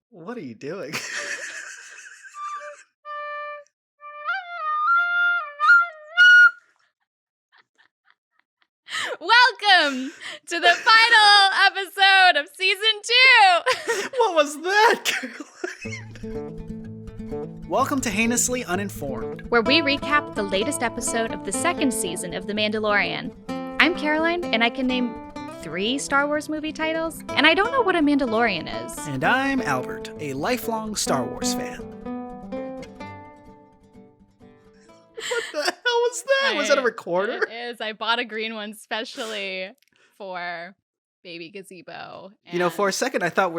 What are you doing? Welcome to the final episode of season 2. What was that, Caroline? Welcome to Heinously Uninformed. Where we recap the latest episode of the second season of The Mandalorian. I'm Caroline, and I can name 3 Star Wars movie titles, and I don't know what a Mandalorian is. And I'm Albert, a lifelong Star Wars fan. What the hell was that? Was that a recorder? It is. I bought a green one specially for Baby Gazebo. You know, for a second, I thought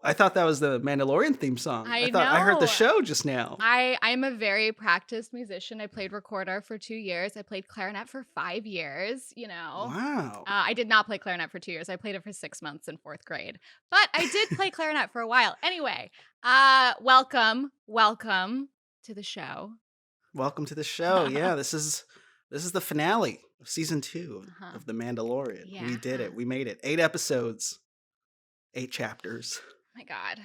I thought that was the Mandalorian theme song. I heard the show just now. I'm a very practiced musician. I played recorder for 2 years. I played clarinet for 5 years, you know. Wow. I did not play clarinet for 2 years. I played it for 6 months in 4th grade. But I did play clarinet for a while. Anyway, welcome to the show. Welcome to the show. Yeah, this is the finale of season 2 of The Mandalorian. Yeah. We did it. We made it. 8 episodes, 8 chapters. Oh my God.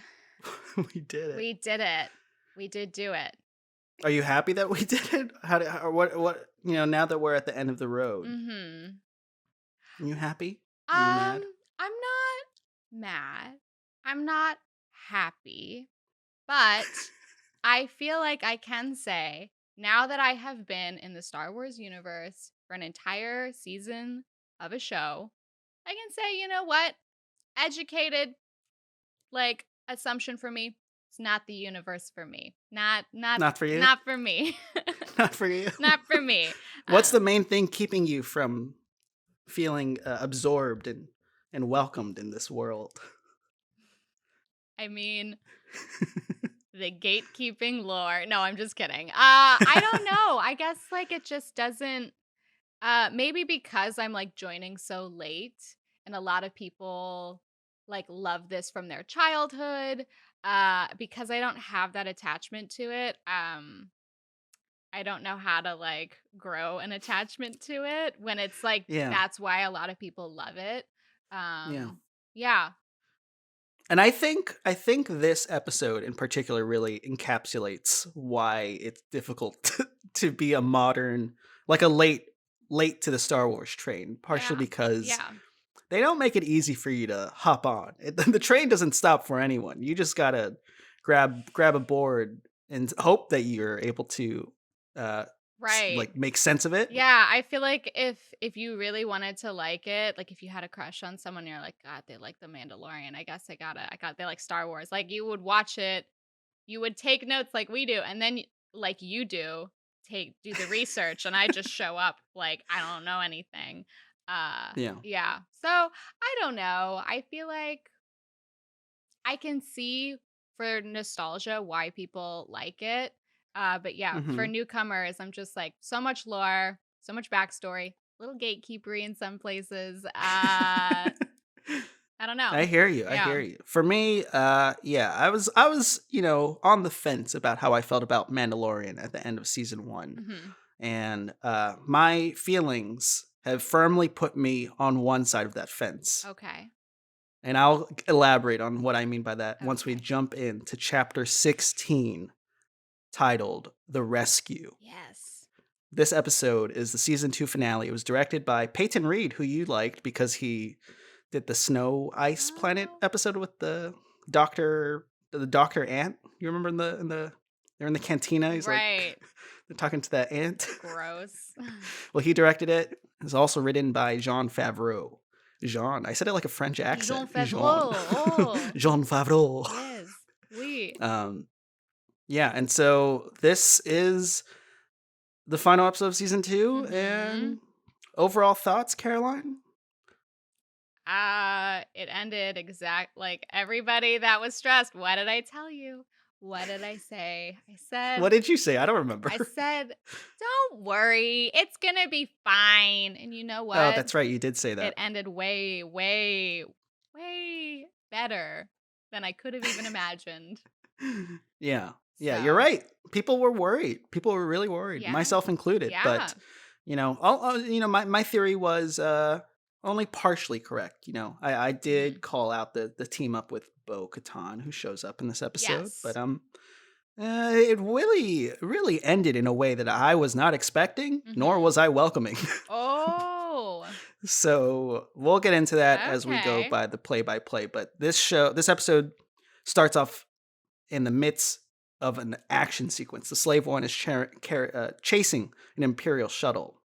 We did it. We did it. We did do it. Are you happy that we did it? What you know, now that we're at the end of the road? Mm-hmm. Are you happy? Are you mad? I'm not mad. I'm not happy. But I feel like I can say, now that I have been in the Star Wars universe for an entire season of a show, I can say, you know what? Educated, assumption for me, it's not the universe for me. Not for you? Not for me. Not for you? Not for me. What's the main thing keeping you from feeling absorbed and welcomed in this world? I mean... the gatekeeping lore. No, I'm just kidding. I don't know. I guess it just doesn't, maybe because I'm joining so late and a lot of people love this from their childhood, because I don't have that attachment to it. I don't know how to grow an attachment to it when it's that's why a lot of people love it. Yeah. And I think this episode in particular really encapsulates why it's difficult to be a modern, a late to the Star Wars train, partially because they don't make it easy for you to hop on. The train doesn't stop for anyone. You just gotta grab a board and hope that you're able to make sense of it. Yeah, I feel like if you really wanted to like it, if you had a crush on someone, you're like, God, they like The Mandalorian. I guess they like Star Wars. You would watch it, you would take notes like we do, and then you do the research, and I just show up I don't know anything. Yeah. So I don't know. I feel like I can see for nostalgia why people like it. But yeah, for newcomers, I'm just so much lore, so much backstory, little gatekeepery in some places. I don't know. I hear you. For me, I was on the fence about how I felt about Mandalorian at the end of season 1. And my feelings have firmly put me on one side of that fence. Okay. And I'll elaborate on what I mean by that once we jump into chapter 16. Titled The Rescue. Yes. This episode is the season 2 finale. It was directed by Peyton Reed, who you liked because he did the Snow Ice Planet episode with the Doctor Ant. You remember they're in the cantina. He's right. They're talking to that ant. Gross. Well, he directed it. It's also written by Jon Favreau. I said it like a French accent. Jon Favreau. Jon Favreau. Yes. Oui. Yeah, and so this is the final episode of season 2, and overall thoughts, Caroline? It ended everybody that was stressed. What did I tell you? What did I say? I said... What did you say? I don't remember. I said, don't worry. It's going to be fine. And you know what? Oh, that's right. You did say that. It ended way, way, way better than I could have even imagined. Yeah. Yeah, you're right. People were worried. People were really worried, myself included. Yeah. But my theory was, only partially correct. I Mhm. did call out the team up with Bo Katan, who shows up in this episode, but Yes. it really ended in a way that I was not expecting, nor Mhm. was I welcoming. Oh, So we'll get into that as we go okay. by the play by play. But this episode starts off in the midst of an action sequence. The slave one is chasing an Imperial shuttle.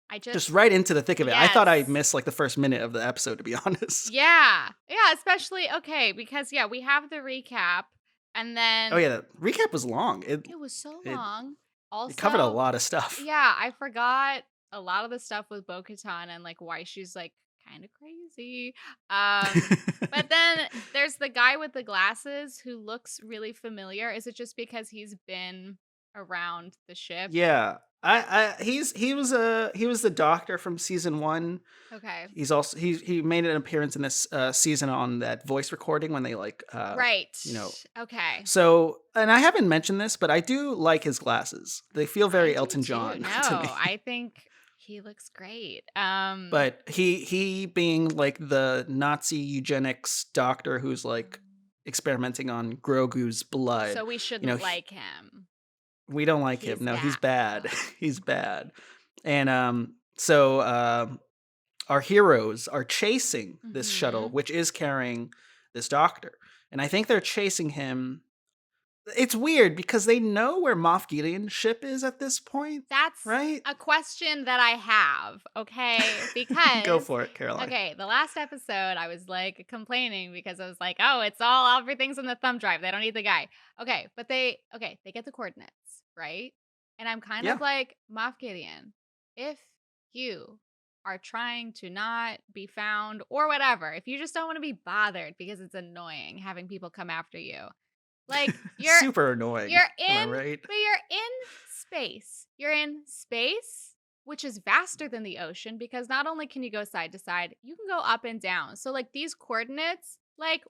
I Just just right into the thick of it. I thought I yes. missed like the first minute of the episode, to be honest. Yeah. Yeah, especially okay, because yeah, we have the recap and Oh then yeah, the recap was long. It it was so it long. it covered a Also, lot of stuff. yeah, I forgot a lot of the stuff with Bo-Katan and like why she's like kind of crazy. But then there's the guy with the glasses who looks really familiar. Is it just because he's been around the ship? Yeah. He was the doctor from season 1. Okay. He's also he made an appearance in this season on that voice recording when they like Right. you know Okay. so and I haven't mentioned this, but I do like his glasses. They feel I very do Elton too. John No, to me. I think he looks great. But he being like the Nazi eugenics doctor who's like experimenting on Grogu's blood, So we you know, shouldn't like him. we don't like him. He's No, he's bad. bad. Oh. He's bad. And so our heroes are chasing this shuttle, Mhm. which is carrying this doctor. And I think they're chasing him. It's weird because they know where Moff Gideon's ship is at this point, That's right? a question that I have, okay? Go Because for it, Caroline. okay, the last episode I was like complaining because I was like, "Oh, it's all everything's in the thumb drive. They don't need the guy." They get the coordinates, right? And I'm kind Yeah. of like, "Moff Gideon, if you are trying to not be found or whatever, if you just don't want to be bothered because it's annoying having people come after you, like Super annoying. you're Am I in right? but you're in space. You're in space, which is vaster than the ocean because not only can you go side to side, you can go up and down. So like these coordinates, like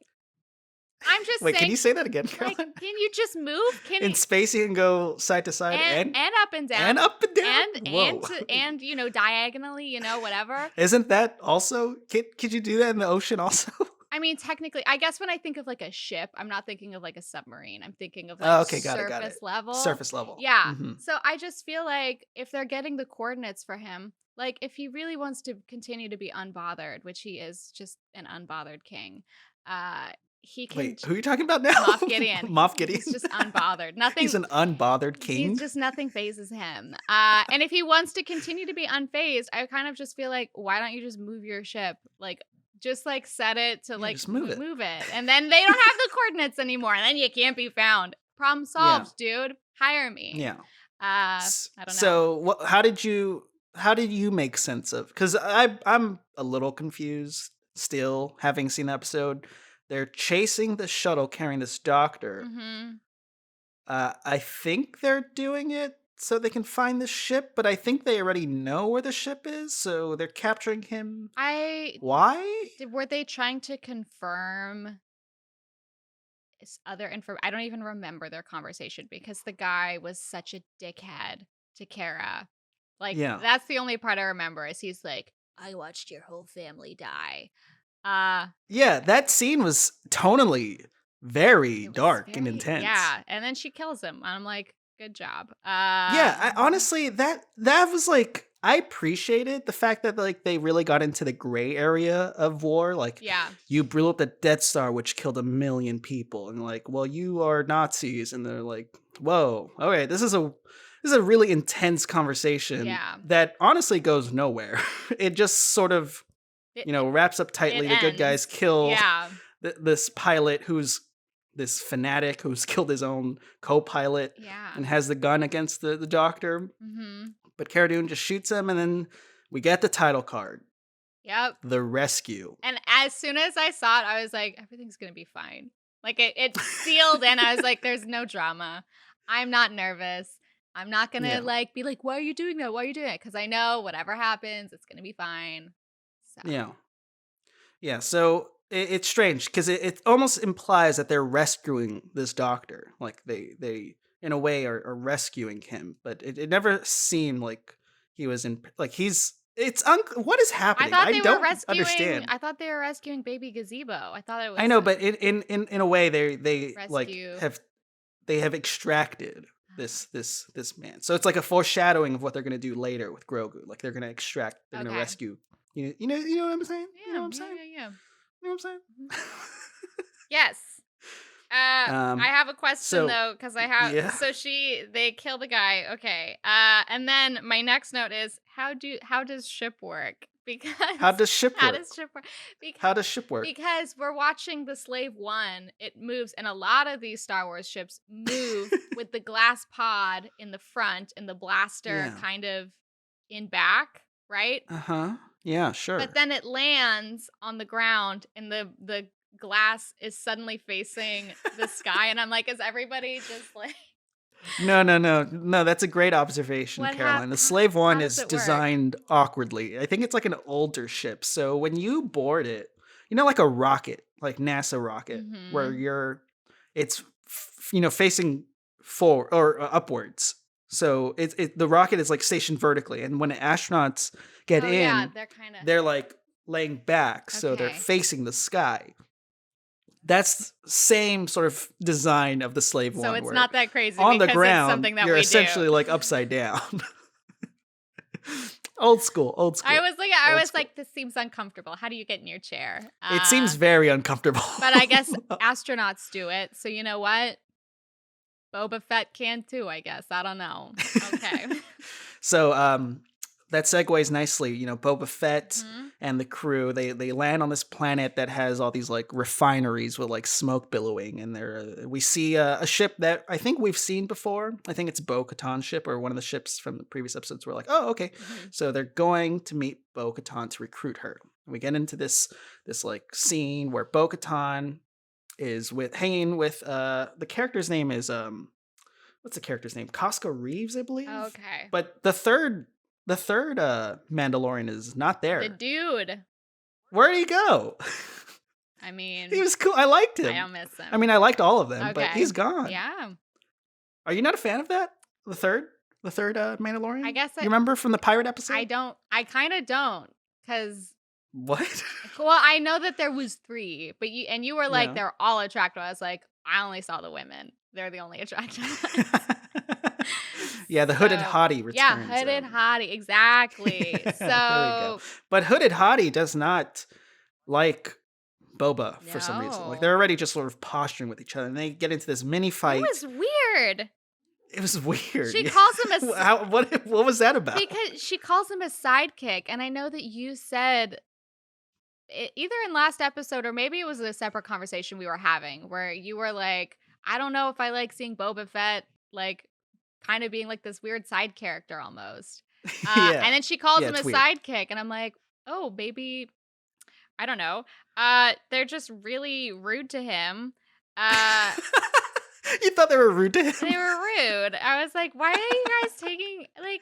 I'm just Wait, can saying, you say that again, like, Caroline? can you just move? Can In you space, you can go side to side and up and and down up and down. and Whoa! and diagonally, whatever. Isn't that also? Could you do that in the ocean also? I mean, technically, I guess when I think of like a ship, I'm not thinking of like a submarine. I'm thinking of like Oh, okay, got it. surface level. Surface level. Yeah. Hmm. So I just feel like if they're getting the coordinates for him, like if he really wants to continue to be unbothered, which he is just an unbothered king, uh, he can Wait, who are you talking about now? Moff Gideon. Moff He's Gideon. just unbothered. He's Nothing an unbothered he's king. just nothing phases him. And if he wants to continue to be unfazed, I kind of just feel like, why don't you just move your ship? Like, just like set it to Yeah, like just move it. move it, and then they don't have the coordinates anymore, and then you can't be found. Problem Yeah, solved, dude. Hire me. yeah. I don't know. So, how did you make sense of? Because I'm a little confused still, having seen the episode. They're chasing the shuttle carrying this doctor. Hmm. I think they're doing it so they can find the ship, but I think they already know where the ship is, so they're capturing him. I Why? were they trying to confirm other info? I don't even remember their conversation because the guy was such a dickhead to Kara. Like Yeah. that's the only part I remember is he's like, I watched your whole family die. Uh Yeah, that scene was tonally very it was dark and very intense. yeah. And then she kills him. And I'm like, good job. Yeah, I honestly that was like I appreciated the fact that like they really got into the gray area of war. Like Yeah. you blew up the Death Star, which killed 1 million people, and like, well, you are Nazis, and they're like, whoa, okay, this is a really intense conversation Yeah. that honestly goes nowhere. It just sort of It wraps up it tightly. The good guys ends. kill Yeah. this pilot who's this fanatic who's killed his own co-pilot Yeah. and has the gun against the doctor. Mm-hmm. But Cara Dune just shoots him, and then we get the title card, Yep. The Rescue. And as soon as I saw it, I was like, everything's gonna be fine. Like it sealed in. I was like, there's no drama. I'm not nervous. I'm not gonna Yeah, like be like, why are you doing that? Why are you doing it? Because I know whatever happens, it's gonna be fine. So yeah, yeah. So it's strange because it almost implies that they're rescuing this doctor, like they in a way are rescuing him, but it never seemed like he was in like What is I happening? thought I they were don't rescuing. understand. I thought they were rescuing baby gazebo. I thought it I was know, a but in a way, they like rescue. have extracted this man. So it's like a foreshadowing of what they're gonna do later with Grogu. Like they're gonna extract, they're gonna Okay. rescue. You know what I'm saying? You know Yeah. what I'm Yeah. saying? Yeah. Yeah. You know what I'm Mhm. saying? Yes. I have a question So though, because I have yeah. so they kill the guy. Okay. And then my next note is how does ship work? How Because does ship how does work? ship work? Because How does ship work? we're watching the Slave One. It moves, and a lot of these Star Wars ships move with the glass pod in the front and the blaster Yeah. kind of in back, right? Uh-huh. Yeah, But sure. then it lands on the ground and the glass is suddenly facing the sky and I'm like, is everybody just like No. That's a great observation, what Caroline. The happened? Slave How One does is it work? designed awkwardly. I think it's like an older ship. So when you board it, like a rocket, like NASA rocket, where Mhm. it's facing forward or upwards. So the rocket is like stationed vertically, and when astronauts get Oh yeah, in, they're kind of they're like laying back, so they're okay. facing the sky. That's same sort of design of the Slave So One, it's where not that crazy on the because it's ground something that you're we do. essentially like upside down. Old school, old school, I old was school. like, this seems uncomfortable. How do you get in your chair? It seems very uncomfortable. But I guess astronauts do it. So you know what? Boba Fett can too, I guess. I don't know. Okay. So that segues nicely. Boba Fett Mhm. and the crew, they land on this planet that has all these like refineries with like smoke billowing, and we see a ship that I think we've seen before. I think it's Bo-Katan's ship, or one of the ships from the previous episodes. We're like, oh, okay. Mhm. So they're going to meet Bo-Katan to recruit her. We get into this like scene where Bo-Katan is hanging with the character's name is what's the character's name? Casca Reeves, I believe. Okay. But the third Mandalorian is not The there. dude. Where'd he go? I He mean, was cool. I liked I him. don't miss I him. mean, I liked all of them, but Okay. he's gone. Yeah. Are you not a fan of that? The third I Mandalorian. guess You remember from the pirate I episode? don't I kind of don't cuz What? well, I know that there was 3, but you were like Yeah. they're all attractive. I was like, I only saw the women. They're the only attractive ones. Yeah, the hooded So, hottie yeah, returns. hooded hottie. Exactly. There we go. So, But hooded hottie does not like Boba for some reason. Like no. they're already just sort of posturing with each other, and they get into this mini It fight. was weird. It was weird. She Yeah. calls him What was that about? because she calls him a sidekick, and I know that you said either in last episode or maybe it was a separate conversation we were having where you were like, I don't know if I like seeing Boba Fett like kind of being like this weird side character almost. Yeah. And then she calls Yeah, him a it's weird. sidekick, and I'm like, oh, maybe I don't know. They're just really rude to him. Uh, You thought they were rude to they him? were rude. I was like, why are you guys taking like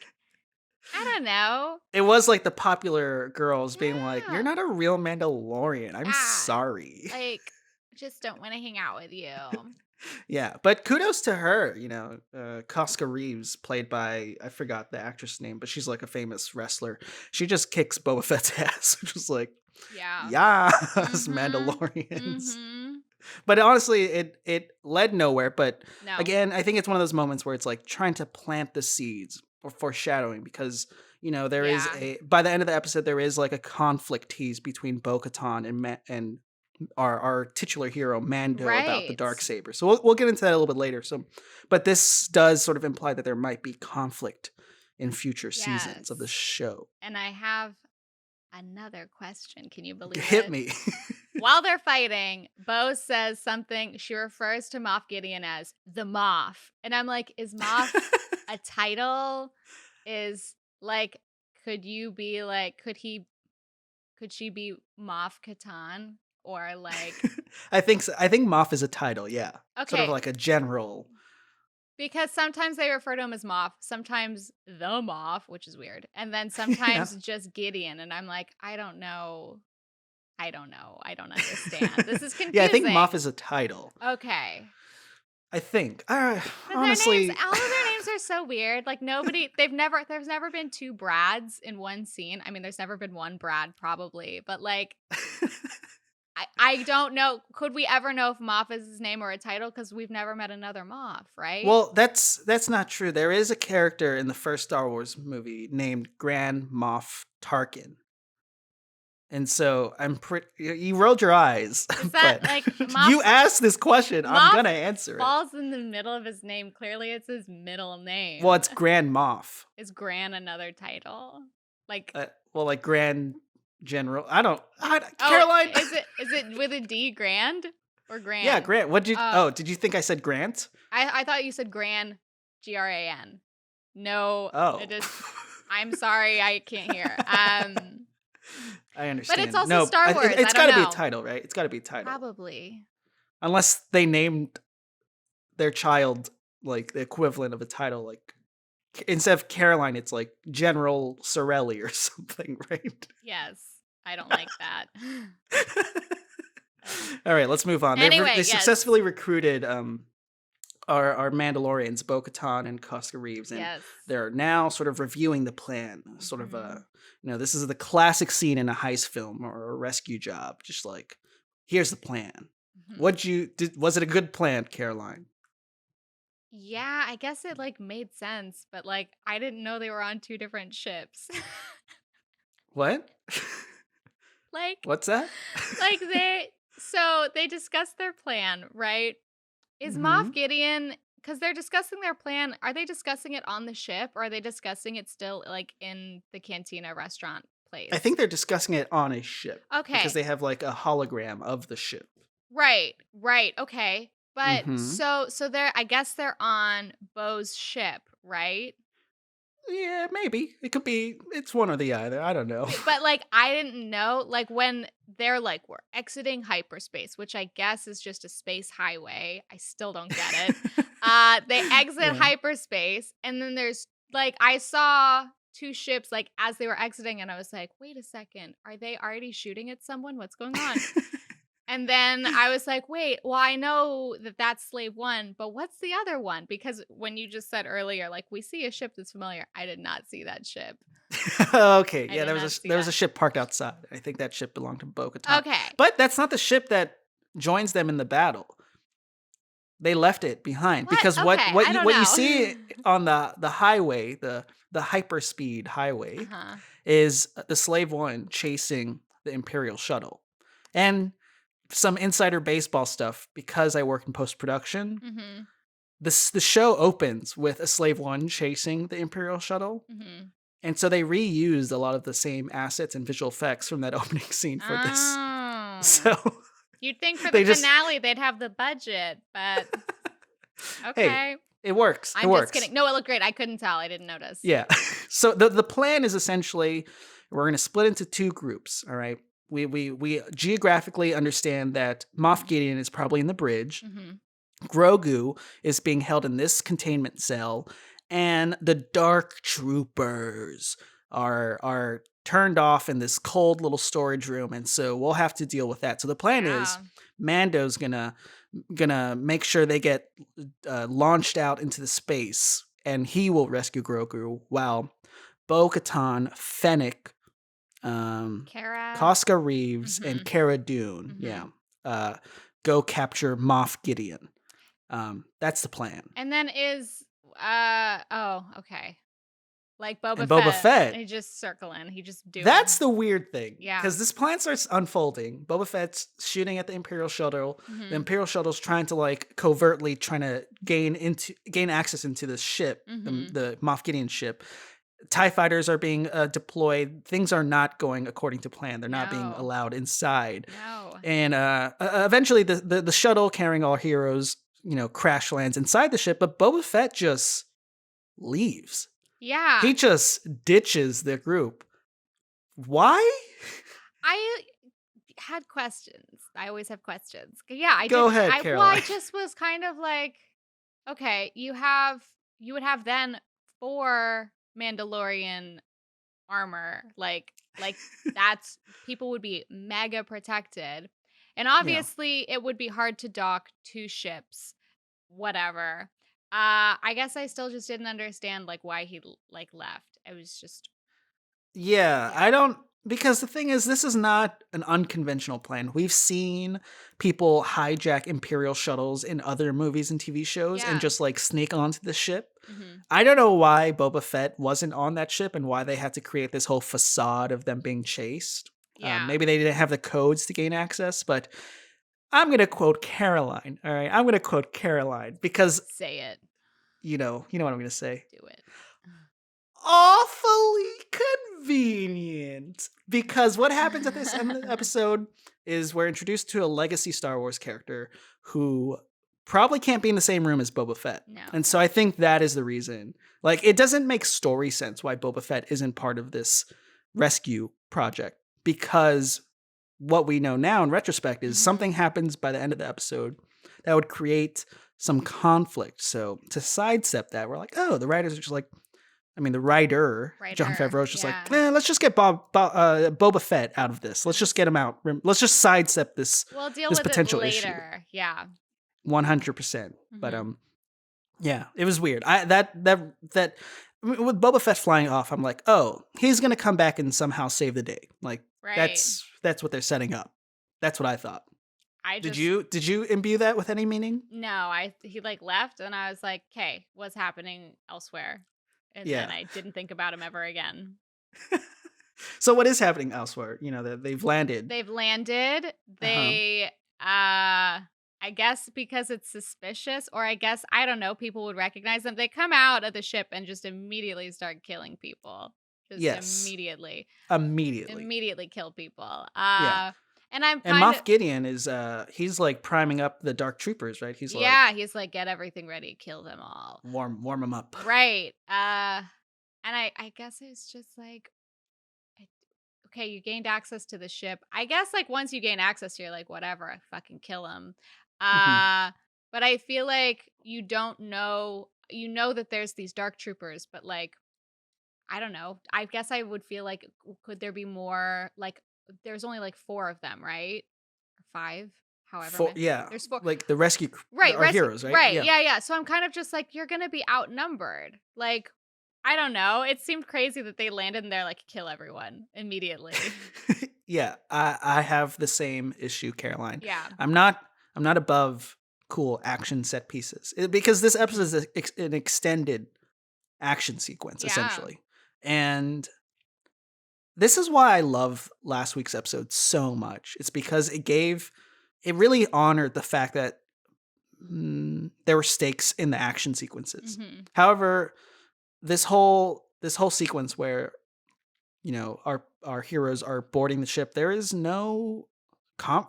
I don't know. It was like the popular girls being like, "You're Yeah. not a real Mandalorian. I'm Ah, sorry." like just don't want to hang out with you. Yeah, but kudos to her. Casca Reeves, played by, I forgot the actress name, but she's like a famous wrestler. She just kicks Boba Fett's ass, which was like, Yeah. yes, Mhm. Mandalorians. Mhm. But honestly, it led nowhere. But No. again, I think it's one of those moments where it's like trying to plant the seeds or foreshadowing, because there is Yeah. by the end of the episode there is like a conflict tease between Bo-Katan and our titular hero Mando about the Right. dark saber. So we'll get into that a little bit later. So, but this does sort of imply that there might be conflict in future seasons of the Yes. show. And I have another question. Can you believe Hit it? me. While they're fighting, Bo says something. She refers to Moff Gideon as the Moff. And I'm like, is Moff a title? Is like, could you be like, could she be Moff Katan? Or like, I think so. I think Moff is a title. Yeah, sort of okay, like a general. because sometimes they refer to him as Moff, sometimes the Moff, which is weird. And then Yeah. sometimes just Gideon. And I'm like, I don't know. I don't know. I don't understand. This is confusing. Yeah, I think Moff is a title. Okay. I think. But Honestly, all of their names names are so weird. Like there's never been two Brads in one scene. I mean, there's never been one Brad probably, but like I don't know. Could we ever know if Moff is his name or a title? Because we've never met another Moff, right? Well, that's not true. There is a character in the first Star Wars movie named Grand Moff Tarkin. And so I'm pretty. You rolled your eyes, Is that but like you Moff? asked this question. I'm Moff gonna answer it. falls in the middle of his name. Clearly, it's his middle name. Well, it's Grand Moff. Is Gran another title? Like, Like Grand General. I don't. oh, Caroline. Is it with a D? Grand or Grand? Yeah, Grant. What did you? did you think I said Grant? I thought you said Gran, Gran. No. Oh. I'm sorry, I can't hear. I understand. But it's also Star Wars. It's got to be a title, right? It's got to be a title. Probably. Unless they named their child like the equivalent of a title, like instead of Caroline, it's like General Sorelli or something, right? Yes. I don't like that. All right, let's move on. Anyway, they successfully recruited our Mandalorians, Bo-Katan and Koska Reeves, and they're now sort of reviewing the plan. Sort of this is the classic scene in a heist film or a rescue job. Just like, here's the plan. Was it a good plan, Caroline? Yeah, I guess it like made sense, but like I didn't know they were on two different ships. What? Like, what's that? Like they discussed their plan, right? Is Moff Gideon, because they're discussing their plan, are they discussing it on the ship or are they discussing it still like in the cantina restaurant place? I think they're discussing it on a ship. Okay. Because they have like a hologram of the ship. Right. Okay. But so I guess they're on Bo's ship, right? Yeah, maybe. It could be. It's one or the other. I don't know. But like, I didn't know. Like when they're like, we're exiting hyperspace, which I guess is just a space highway. I still don't get it. They exit hyperspace, and then there's like, I saw two ships like as they were exiting, and I was like, wait a second, are they already shooting at someone? What's going on? And then I was like, wait, well, I know that that's Slave One, but what's the other one? Because when you just said earlier, like, we see a ship that's familiar, I did not see that ship. Okay, yeah, there was a ship parked outside. I think that ship belonged to Bo-Katan. Okay. But that's not the ship that joins them in the battle. They left it behind. Because what you see on the highway, the hyperspeed highway, is the Slave One chasing the Imperial shuttle. And some insider baseball stuff, because I work in post-production. The show opens with a Slave One chasing the Imperial shuttle. And so they reused a lot of the same assets and visual effects from that opening scene for this. So you'd think for the finale they'd have the budget, but okay. Hey, it works. I'm just kidding. No, it looked great. I couldn't tell. I didn't notice. Yeah. So the plan is essentially we're going to split into two groups, all right? We geographically understand that Moff Gideon is probably in the bridge. Grogu is being held in this containment cell, and the Dark Troopers are turned off in this cold little storage room, and so we'll have to deal with that. So the plan is Mando's gonna make sure they get launched out into the space, and he will rescue Grogu while Bo-Katan, Fennec, Koska Reeves, and Cara Dune, go capture Moff Gideon. That's the plan. And then is okay. Like Boba Fett. He just circling. He just doing. That's the weird thing. Yeah. Because this plan starts unfolding. Boba Fett's shooting at the Imperial shuttle. The Imperial shuttle's trying to like covertly trying to gain access into this ship, the Moff Gideon ship. TIE fighters are being deployed. Things are not going according to plan. They're not being allowed inside. No. And eventually the shuttle carrying all heroes, crash lands inside the ship, but Boba Fett just leaves. Yeah. He just ditches the group. Why? I had questions. I always have questions. Yeah, I Go did. ahead, Caroline. Well, I just was kind of like, okay, you would have then 4 Mandalorian armor, like that's people would be mega protected, and obviously it would be hard to dock 2 ships, whatever. I guess I still just didn't understand like why he like left. It was just Yeah, yeah. I don't, because the thing is, this is not an unconventional plan. We've seen people hijack Imperial shuttles in other movies and TV shows and Yeah. just like sneak onto the ship. Mhm. I don't know why Boba Fett wasn't on that ship and why they had to create this whole facade of them being chased. Yeah. Maybe they didn't have the codes to gain access, but I'm going to quote Caroline. All right. I'm going to quote Caroline because, Say it. you know what I'm going to say. Do it. Awfully convenient. Because what happens at this end of the episode is we're introduced to a legacy Star Wars character who probably can't be in the same room as Boba Fett. No. And so I think that is the reason. Like, it doesn't make story sense why Boba Fett isn't part of this rescue project, because what we know now in retrospect is Mhm. something happens by the end of the episode that would create some conflict. So to sidestep that, we're like, oh, the writers are just like, the writer, John Writer. Favreau, is just like, Yeah. let's just get Boba Fett out of this. Let's just get him out. Let's just sidestep this We'll deal this with it potential issue. later. Yeah. 100%. But Mhm. yeah, it was weird. With Boba Fett flying off, I'm like, oh, he's gonna come back and somehow save the day. Like Right. that's what they're setting up. That's what I thought. I Did just you imbue that with any meaning? no, he like left and I was like, "Okay, what's happening elsewhere?" And then Yeah. I didn't think about him ever again. So what is happening elsewhere? You know, that they've landed. They've landed. Uh-huh. They I guess because it's suspicious, or I guess I don't know, people would recognize them. They come out of the ship and just immediately start killing people. Just Yes. immediately. Immediately. Immediately kill people. Yeah. And I'm And kind of Moff Gideon is he's like priming up the Dark Troopers, right? He's like, yeah, he's like, get everything ready, kill them all. warm them up. Right. And I guess it's just like I- okay, you gained access to the ship. I guess like once you gain access, you're like, whatever, I fucking kill him. Mhm. But I feel like you know that there's these dark troopers, but like I don't know. I guess I would feel like could there be more? Like there's only like 4 of them, right? Or 5, however For many. yeah, There's 4. like the rescue, Right, our rescue. heroes, right? Right, Yeah. yeah, yeah. So I'm kind of just like, you're gonna be outnumbered. Like, I don't know. It seemed crazy that they landed and they're like, kill everyone immediately. Yeah, I have the same issue, Caroline. Yeah. I'm not above cool action set pieces. Because this episode is an extended action sequence, Yeah. essentially. And this is why I love last week's episode so much. It's because it really honored the fact that there were stakes in the action sequences. Mhm. However, this whole sequence where our heroes are boarding the ship, there is no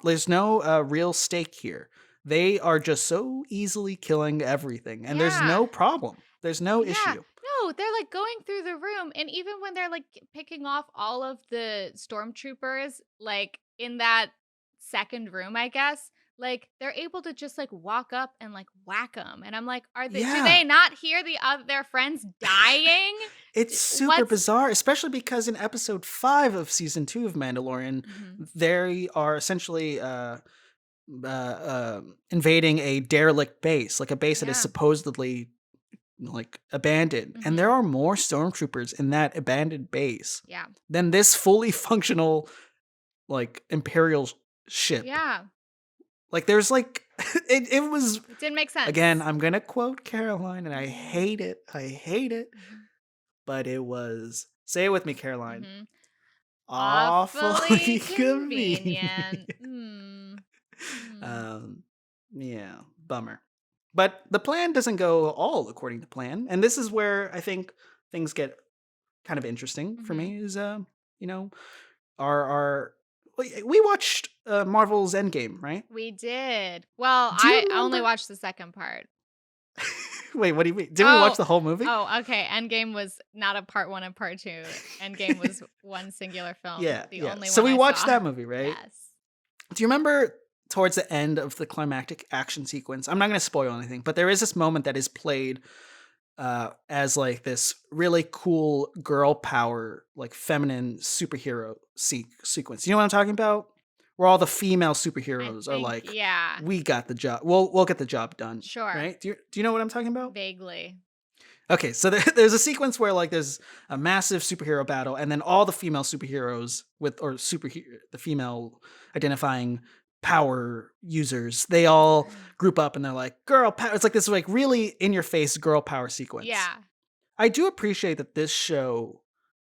there's no real stake here. They are just so easily killing everything, and there's Yeah. no problem. There's no Yeah. issue. No, they're like going through the room, and even when they're like picking off all of the stormtroopers, like in that second room, I guess, like they're able to just like walk up and like whack them. And I'm like, do Yeah. they not hear their friends dying? It's super What's bizarre, especially because in episode 5 of season 2 of Mandalorian, Mhm. they are essentially invading a derelict base, like a base that is Yeah. supposedly like abandoned, and Mhm. there are more stormtroopers in that abandoned base Yeah. than this fully functional like Imperial ship. Yeah. Like there's like it was, It didn't make sense. again, I'm gonna quote Caroline, and I hate it. I hate it. Mhm. But it was, say it with me, Caroline. Mhm. Awfully Awfully convenient. convenient. Mm. Mm. Yeah, bummer. But the plan doesn't go all according to plan, and this is where I think things get kind of interesting for Mhm. me. Is you know, our we watched Marvel's Endgame, right? We did. Well, Do you I only remember? watched the second part. Wait, what do you mean? Did we watch the whole movie? Oh, okay. Endgame was not a part 1 and part 2. Endgame was one singular film. Yeah, The yeah. only So one we I watched saw. that movie, right? Yes. Do you remember towards the end of the climactic action sequence? I'm not going to spoil anything, but there is this moment that is played as like this really cool girl power, like feminine superhero sequence. You know what I'm talking about? where all the female I superheroes are think, like, yeah. we got the job. We'll get the job done, Sure. right? Do you know what I'm talking about? Vaguely. Okay, so there's a sequence where like there's a massive superhero battle, and then all the female superheroes with or superhero the female identifying power users, they all group up and they're like, "Girl power." It's like this like really in your face girl power sequence. Yeah. I do appreciate that this show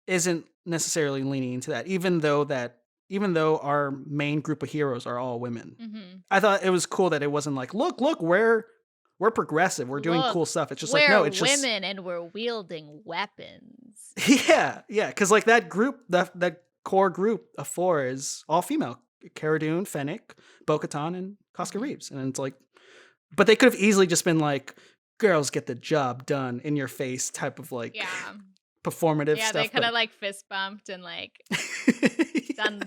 isn't necessarily leaning into that, even though our main group of heroes are all women. Mhm. I thought it was cool that it wasn't like, look, we're progressive, we're doing Look, cool stuff. It's just like, we're no, it's just women and we're wielding weapons. yeah, because like that group, that core group of four is all female: Cara Dune, Fennec, Bo-Katan, and Casca Mhm. Reeves. And it's like, but they could have easily just been like, girls get the job done, in your face type of like Yeah. performative Yeah, they stuff. could have But like fist bumped and like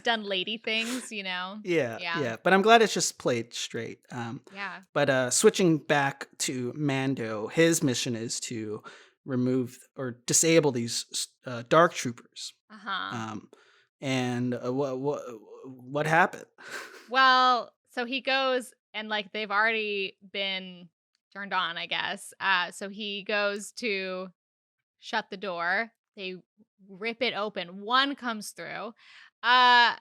done lady things, you know? yeah, Yeah. yeah. But I'm glad it's just played straight. Yeah. But switching back to Mando, his mission is to remove or disable these dark troopers. Uh-huh. Um, and what happened? Well, so he goes and like they've already been turned on, I guess. So he goes to shut the door. They rip it open. One comes through. Uh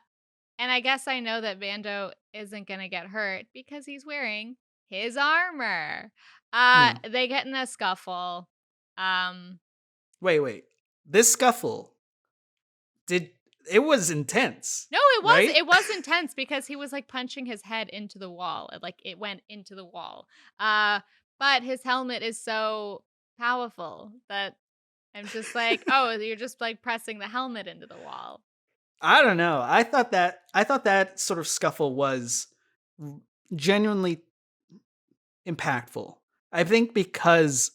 and I guess I know that Vando isn't going to get hurt because he's wearing his armor. Hmm. They get in a scuffle. Um Wait. This scuffle did it was intense, No, right? it was intense because he was like punching his head into the wall. Like it went into the wall. But his helmet is so powerful that I'm just like, oh, you're just like pressing the helmet into the wall. I don't know. I thought that sort of scuffle was r- genuinely impactful. I think because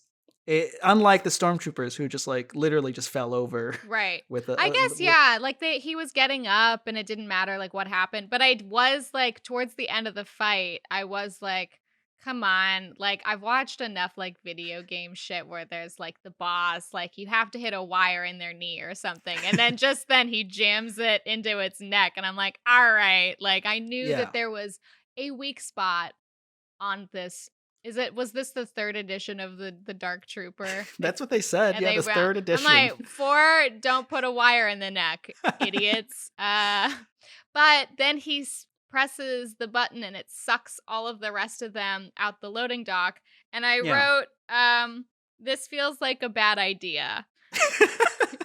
unlike the stormtroopers who just like literally just fell over Right. with I a guess yeah, like he was getting up and it didn't matter like what happened, but I was like towards the end of the fight, I was like come on, like I've watched enough like video game shit where there's like the boss, like you have to hit a wire in their knee or something. And then just then he jams it into its neck and I'm like, "All right." Like I knew yeah. that there was a weak spot on this. Was this the third edition of the Dark Trooper? That's what they said. And Yeah, they the ran. third I'm edition. like, 4, don't put a wire in the neck, idiots. But then presses the button and it sucks all of the rest of them out the loading dock. And I Yeah. wrote, this feels like a bad idea.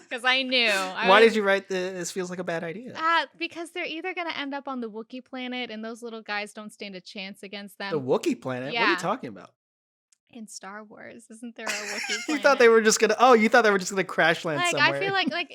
Because I knew. Why did you write this feels like a bad idea? Because they're either going to end up on the Wookiee planet and those little guys don't stand a chance against The them. Wookiee planet? What are you Yeah. talking about? In Star Wars, isn't there a Wookiee You planet? thought they were just gonna you thought they were just gonna crash land Like, somewhere. I feel like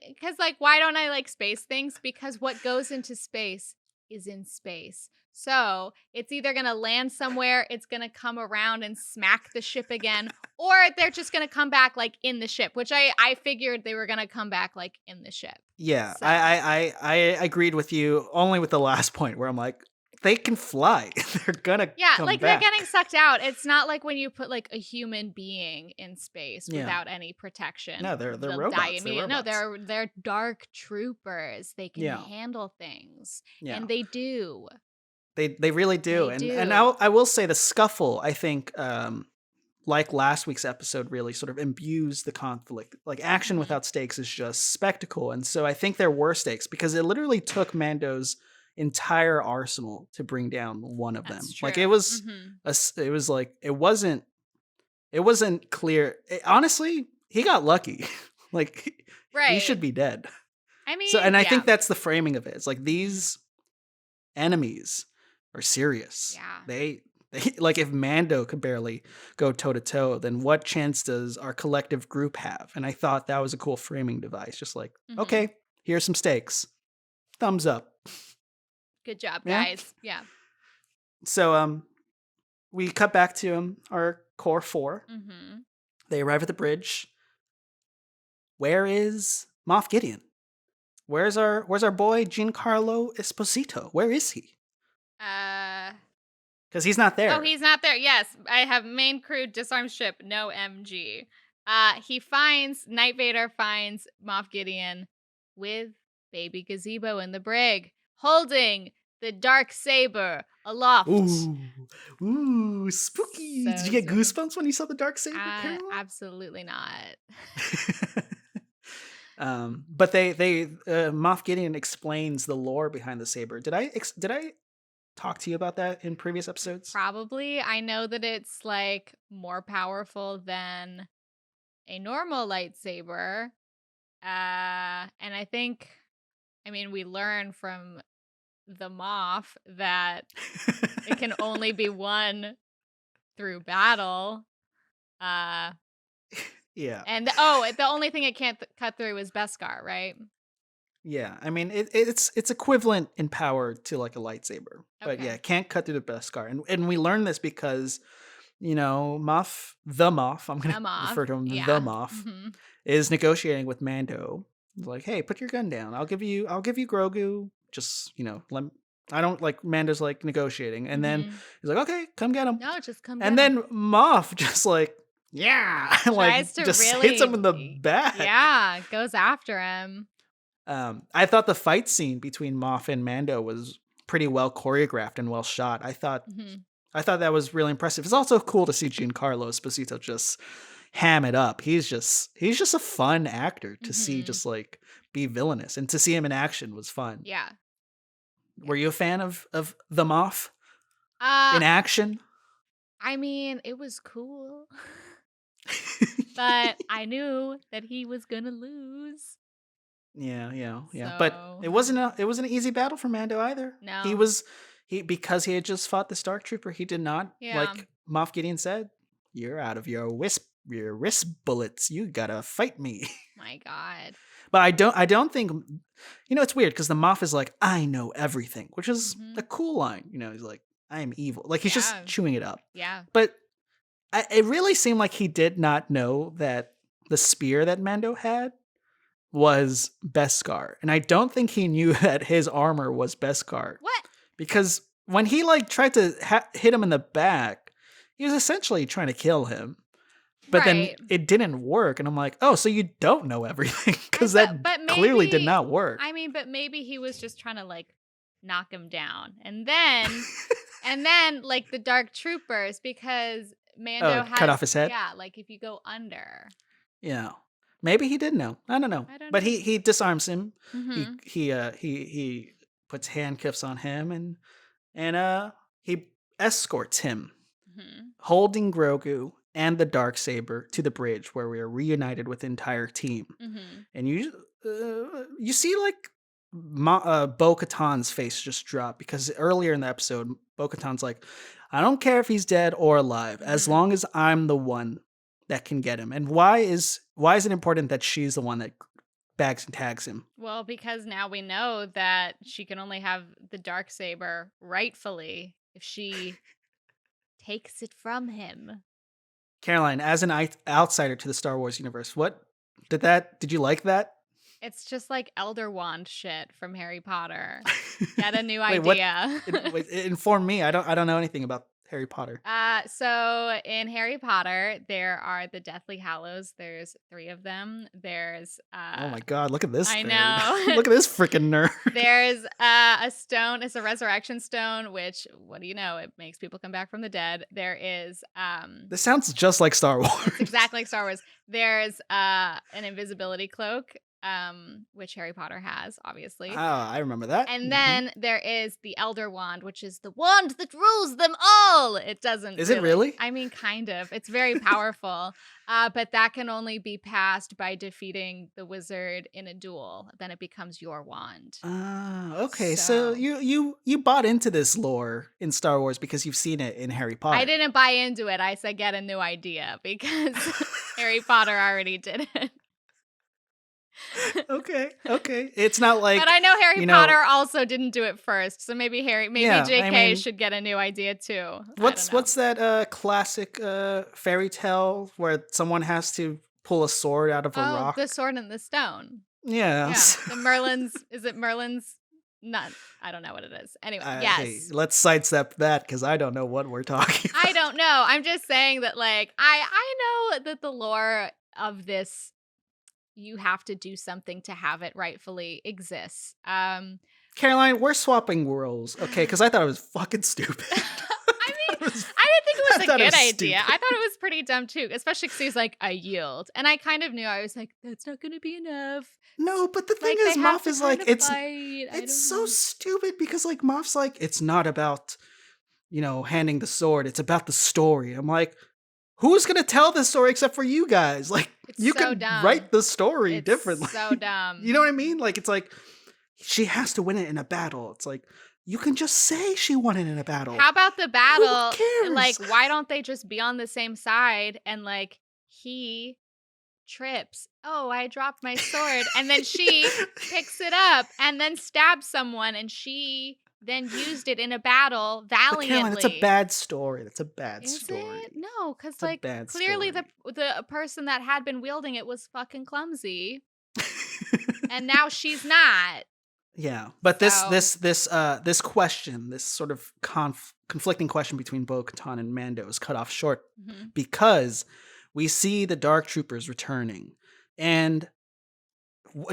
because like, why don't I like space things? Because what goes into space is in space. So it's either gonna land somewhere, it's gonna come around and smack the ship again, or they're just gonna come back like in the ship, which I figured they were gonna come back like in the ship. Yeah, So I agreed with you only with the last point where I'm like, they can fly. They're gonna yeah, come like back. they're getting sucked out. It's not like when you put like a human being in space Yeah. without any protection. No, they're They'll robots. die They're immediately. No, robots. they're dark troopers. They can Yeah. handle things. Yeah. And they do. They really do. They And do. I will say the scuffle, I think like last week's episode really sort of imbues the conflict. Like action Mhm. without stakes is just spectacle. And so I think there were stakes because it literally took Mando's entire arsenal to bring down one of them. That's true. Like it was it was like it wasn't clear. Honestly, he got lucky. Like he Right. should be dead. I mean, So and I yeah. think that's the framing of it. It's like these enemies are serious. Yeah. They like if Mando could barely go toe to toe, then what chance does our collective group have? And I thought that was a cool framing device. Just like, Mhm. okay, here's some stakes. Thumbs up. Good job, Yeah. guys. Yeah. So we cut back to our core four. Mm-hmm. They arrive at the bridge. Where is Moff Gideon? Where's our boy Giancarlo Esposito? Where is he? Because he's not there. Oh, he's not there. Yes, I have main crew disarm ship, no MG. Night Vader finds Moff Gideon with baby Gazebo in the brig, holding the dark saber aloft. Ooh, spooky! Did So you get spooky. goosebumps when you saw the dark saber, Caroline? Absolutely not. But Moff Gideon explains the lore behind the saber. Did I talk to you about that in previous episodes? Probably. I know that it's like more powerful than a normal lightsaber. And I mean, we learn from the Moff that it can only be won through battle. Uh, Yeah. and the only thing it can't cut through is Beskar, right? Yeah, I mean it's equivalent in power to like a lightsaber, but yeah, Okay. it can't cut through the Beskar, and we learn this because the Moff, I'm gonna The Moff. refer to him the Yeah. Moff, Hmm. is negotiating with Mando. He's like, hey, put your gun down. I'll give you Grogu. Just I don't like Mando's like negotiating, and then Hmm. he's like, okay, come get him, No, just come and get him. then Moff just like yeah, Tries like to just hits him in the really, back. yeah, goes after him. I thought the fight scene between Moff and Mando was pretty well choreographed and well shot. Hmm. I thought that was really impressive. It's also cool to see Giancarlo Esposito just ham it up. He's just a fun actor to see Hmm. just like be villainous, and to see him in action was fun. Yeah. Were you a fan of the Moff Uh, in action? I mean, it was cool, but I knew that he was gonna lose. Yeah. But So, it wasn't an easy battle for Mando either. no. Because he had just fought the Stark Trooper. He did not, Yeah. like Moff Gideon said, "You're out of your wrist bullets. You gotta fight me." My God. But I don't think, it's weird because the Moff is like, "I know everything," which is Hmm. a cool line. He's like, "I am evil." Like he's just Yeah. chewing it up. Yeah. But it really seemed like he did not know that the spear that Mando had was Beskar. And I don't think he knew that his armor was Beskar, What? because when he like tried to hit him in the back, he was essentially trying to kill him. But then Right. it didn't work, and I'm like, "Oh, so you don't know everything?" Because that But clearly did maybe, not work. I mean, but maybe he was just trying to like knock him down. And then like the dark troopers, because Oh, Mando cut has, off his head. yeah, like if you go under. Yeah, maybe he did know. I don't know, I don't but know. he disarms him. He Mhm. he he puts handcuffs on him, and he escorts him, Mhm. holding Grogu and the Darksaber, to the bridge where we are reunited with the entire team. Mhm. And you see like Bo Katan's face just drop, because earlier in the episode, Bo Katan's like, "I don't care if he's dead or alive, as Mhm. long as I'm the one that can get him." And why is it important that she's the one that bags and tags him? Well, because now we know that she can only have the dark saber rightfully if she takes it from him. Caroline, as an outsider to the Star Wars universe, what did you like that? It's just like Elder Wand shit from Harry Potter. Get a new Wait, what? idea. Inform me. I don't know anything about Harry Potter. So in Harry Potter, there are the Deathly Hallows. There's 3 of them. There's Oh my god, look at this I nerd. know. Look at this freaking nerd. There's a stone. It's a resurrection stone, which, what do you know? It makes people come back from the dead. There is This sounds just like Star Wars. it's exactly like Star Wars. There's an invisibility cloak, which Harry Potter has, obviously. I remember that. And Mhm. then there is the Elder Wand, which is the wand that rules them all. It doesn't Is it really? I mean, kind of. It's very powerful. But that can only be passed by defeating the wizard in a duel. Then it becomes your wand. Okay. So So you bought into this lore in Star Wars because you've seen it in Harry I Potter. didn't buy into it. I said get a new idea because Harry Potter already did it. Okay. It's not like, But I know Harry you know, Potter also didn't do it first. So maybe yeah, I JK mean, should get a new idea too. I don't what's know. what's that classic fairy tale where someone has to pull a sword out of a Oh, the rock? sword and the stone. Yeah. Yeah. The Merlin's, is it Merlin's? Not, I don't know what it is. Anyway, Hey, yes. let's sidestep that because I don't know what we're talking I about. don't know. I'm just saying that like I know that the lore of this, you have to do something to have it rightfully exists. Caroline, we're swapping roles, okay? Because I thought it was fucking stupid. I mean, I was- I didn't think it I was a thought it good was idea. I stupid. thought it was pretty dumb too, especially because he's like, I yield. And I kind of knew, I was like, that's not going to be enough. No, but the thing Like, is, they have Moff to is kind like, of fight. I it's don't so know. stupid because like Moff's like, it's not about, handing the sword. It's about the story. I'm like, who's gonna tell this story except for you guys? Like, It's you so could dumb. write the story It's differently. so dumb. You know what I mean? Like, it's like she has to win it in a battle. It's like you can just say she won it in a battle. How about the battle? cares? Like, why don't they just be on the same side and like he trips? Oh, I dropped my sword. And then she picks it up and then stabs someone and she then used it in a battle But valiantly. Caroline, that's a bad story. That's a bad Is story. it? No, because It's a like bad clearly story. the person that had been wielding it was fucking clumsy. And now she's not. Yeah, but this So- this question, this sort of conflicting question between Bo-Katan and Mando is cut off short Mhm. because we see the Dark Troopers returning, and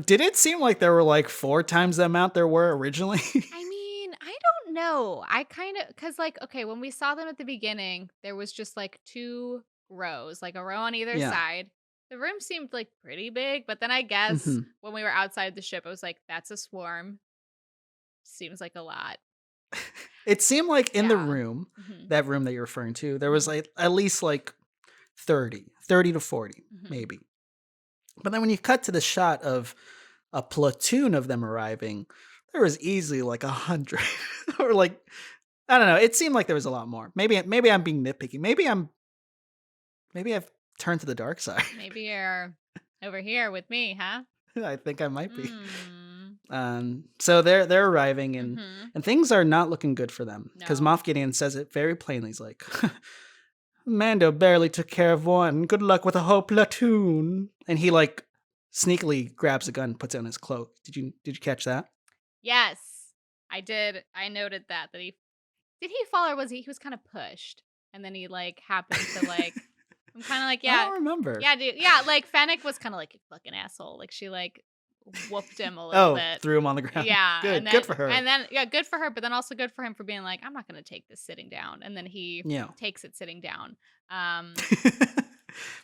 did it seem like there were like 4 times the amount there were originally? I mean, I don't know. I kind of, because like, okay, when we saw them at the beginning, there was just like 2 rows, like a row on either Yeah. side. The room seemed like pretty big, but then I guess Mhm. when we were outside the ship, I was like, that's a swarm. Seems like a lot. It seemed like in the Yeah. room, Mhm. that room that you're referring to, there was Mhm. like at least like 30 to 40, Mhm. maybe. But then when you cut to the shot of a platoon of them arriving, there was easily like 100 or like, I don't know. It seemed like there was a lot more. Maybe I'm being nitpicky. Maybe I've turned to the dark side. Maybe you're over here with me, huh? I think I might be. Mm. So they're arriving and Mhm. and things are not looking good for them because No. Moff Gideon says it very plainly. He's like, Mando barely took care of one. Good luck with a whole platoon. And he like sneakily grabs a gun, and puts it on his cloak. Did you catch that? Yes, I did. I noted that he did he fall or was he was kind of pushed and then he like happened to like I'm kind of like I yeah don't remember. yeah dude yeah like Fennec was kind of like you fucking asshole like she like whooped him a little bit. Threw him on the ground. Yeah, Good. and then, Good for her. And then yeah, good for her, but then also good for him for being like I'm not going to take this sitting down, and then he Yeah. takes it sitting down.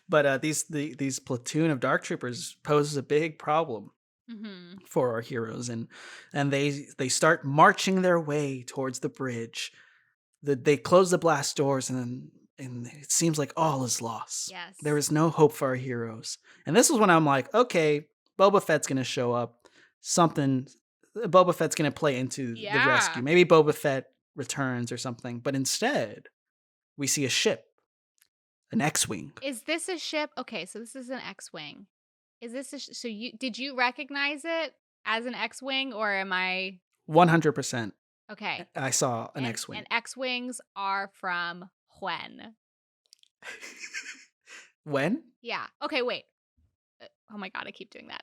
But these platoon of dark troopers poses a big problem Mhm. for our heroes, and they start marching their way towards the bridge. They close the blast doors, and it seems like all is lost. Yes. There is no hope for our heroes. And this is when I'm like, okay, Boba Fett's gonna show up. Boba Fett's gonna play into the Yeah. rescue. Maybe Boba Fett returns or something. But instead, we see a ship, an X-wing. Is this a ship? Okay, so this is an X-wing. Is this so did you recognize it as an X-wing or am I 100%. okay? I saw an And- X-wing. And X-wings are from when? When? Yeah. Okay, wait. Oh my god, I keep doing that.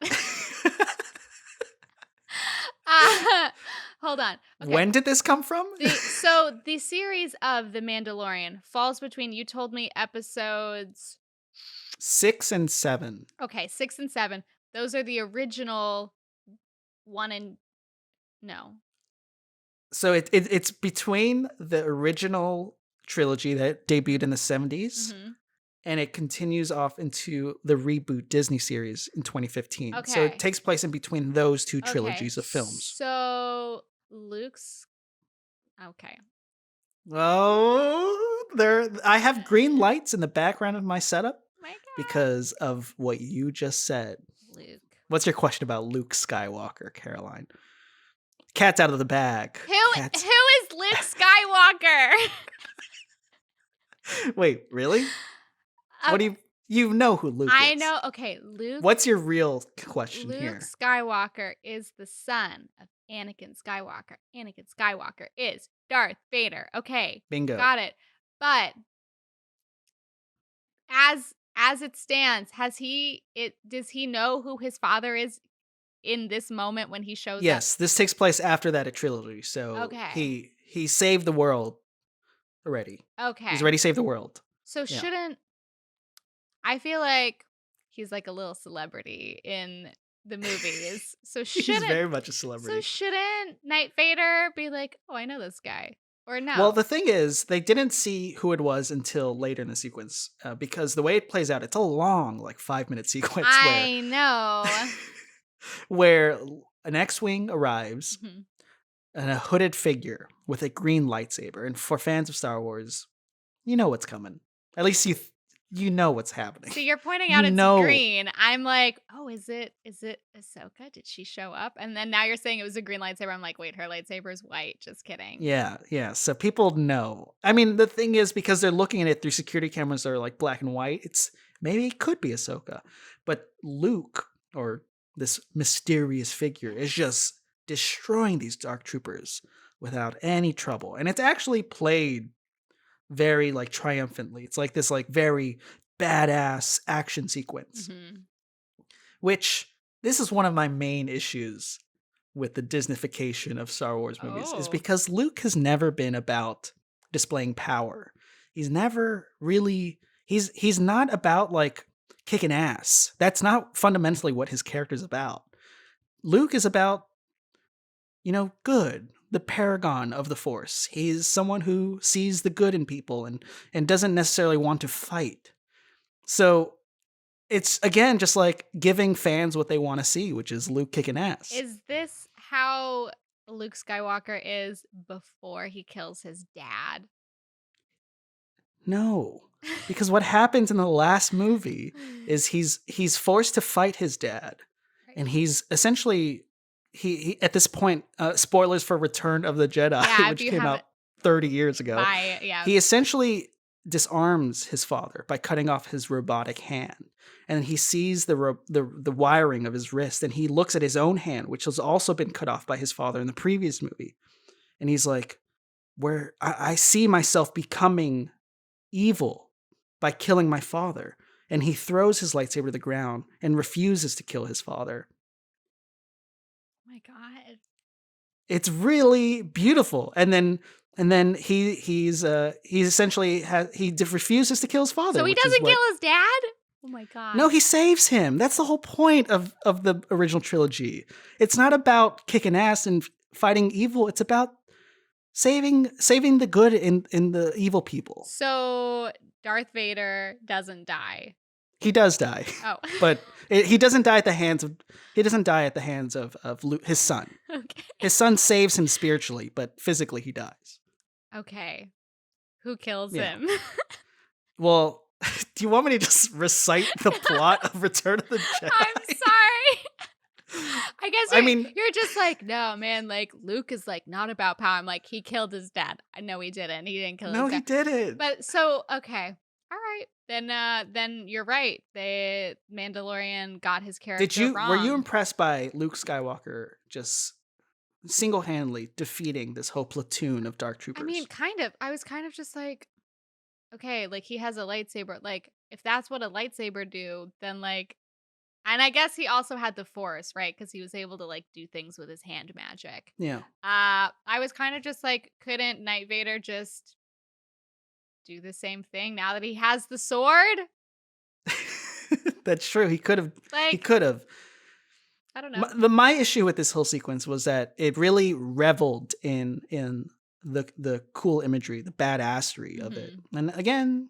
Hold on. Okay. When did this come from? So the series of The Mandalorian falls between, you told me, episodes 6 and 7. okay, 6 and 7. Those are the original 1 and no. So it's between the original trilogy that debuted in the 70s, Mhm. and it continues off into the reboot Disney series in 2015. So Okay. it takes place in between those two trilogies of films. So Luke's okay. Oh, I have green lights in the background of my setup My god. because of what you just said. Luke. What's your question about Luke Skywalker, Caroline? Cat's out of the bag. Who is Luke Skywalker? Wait, really? What do you know who Luke is? I know. Okay, Luke. What's your real question Luke here? Skywalker is the son of Anakin Skywalker. Anakin Skywalker is Darth Vader. Okay, Bingo. got it. But as it stands, does he know who his father is in this moment when he shows up? Yes, this takes place after that trilogy. So Okay. he saved the world already. Okay. He's already saved the world. So Yeah. shouldn't I feel like he's like a little celebrity in the movies. So He's shouldn't very much a so celebrity. shouldn't Knight Vader be like, "Oh, I know this guy," or Well, no? the thing is, they didn't see who it was until later in the sequence, because the way it plays out, it's a long, like 5-minute sequence where I know. where an X-wing arrives Mhm. and a hooded figure with a green lightsaber. And for fans of Star Wars, you know what's coming. At least you know what's happening. So you're pointing You out it's know. green. I'm like, "Oh, is it Ahsoka? Did she show up?" And then now you're saying it was a green lightsaber. I'm like, "Wait, her lightsaber is white." Just kidding. Yeah, yeah. So people know. I mean, the thing is, because they're looking at it through security cameras that are like black and white, it's maybe it could be Ahsoka. But Luke, or this mysterious figure, is just destroying these dark troopers without any trouble. And it's actually played very like triumphantly. It's like this like very badass action sequence, Mhm. which this is one of my main issues with the Disneyfication of Star Wars movies, is Oh. because Luke has never been about displaying power. He's never really he's not about like kicking ass. That's not fundamentally what his character's about. Luke is about, good, the paragon of the Force. He's someone who sees the good in people and doesn't necessarily want to fight. So it's again just like giving fans what they want to see, which is Luke kicking ass. Is this how Luke Skywalker is before he kills his dad? No. Because what happens in the last movie is he's forced to fight his dad, Right. and he's essentially he at this point, spoilers for Return of the Jedi, Yeah, if which you came haven't out 30 years ago. yeah. He essentially disarms his father by cutting off his robotic hand, and he sees the wiring of his wrist, and he looks at his own hand, which has also been cut off by his father in the previous movie, and he's like, "Where I see myself becoming evil by killing my father." And he throws his lightsaber to the ground and refuses to kill his father. Oh my god. It's really beautiful. And then he's essentially refuses to kill his So father, he which is doesn't what. kill his dad? Oh my No, god. he saves him. That's the whole point of the original trilogy. It's not about kicking ass and fighting evil. It's about saving the good in the evil people. So Darth Vader doesn't die. He does die, Oh. but he doesn't die at the hands of his son. Okay. His son saves him spiritually, but physically he dies. Okay. Who kills Yeah. him? Well, do you want me to just recite the plot of Return of the Jedi? I'm sorry. I guess I mean- you're just like, no, man, like Luke is like not about power. I'm like, he killed his dad. No, he didn't. He didn't kill No, his he dad. didn't. But so, okay. All right. Then you're right. The Mandalorian got his character wrong. Were you impressed by Luke Skywalker just single-handedly defeating this whole platoon of dark troopers? I mean, kind of. I was kind of just like, okay, like he has a lightsaber. Like, if that's what a lightsaber do, then like, and I guess he also had the Force, right? Because he was able to like do things with his hand magic. Yeah. I was kind of just like, couldn't Knight Vader just do the same thing now that he has the sword? That's true. He could have. Like, I don't know. My issue with this whole sequence was that it really reveled in the cool imagery, the badassery of it. And again,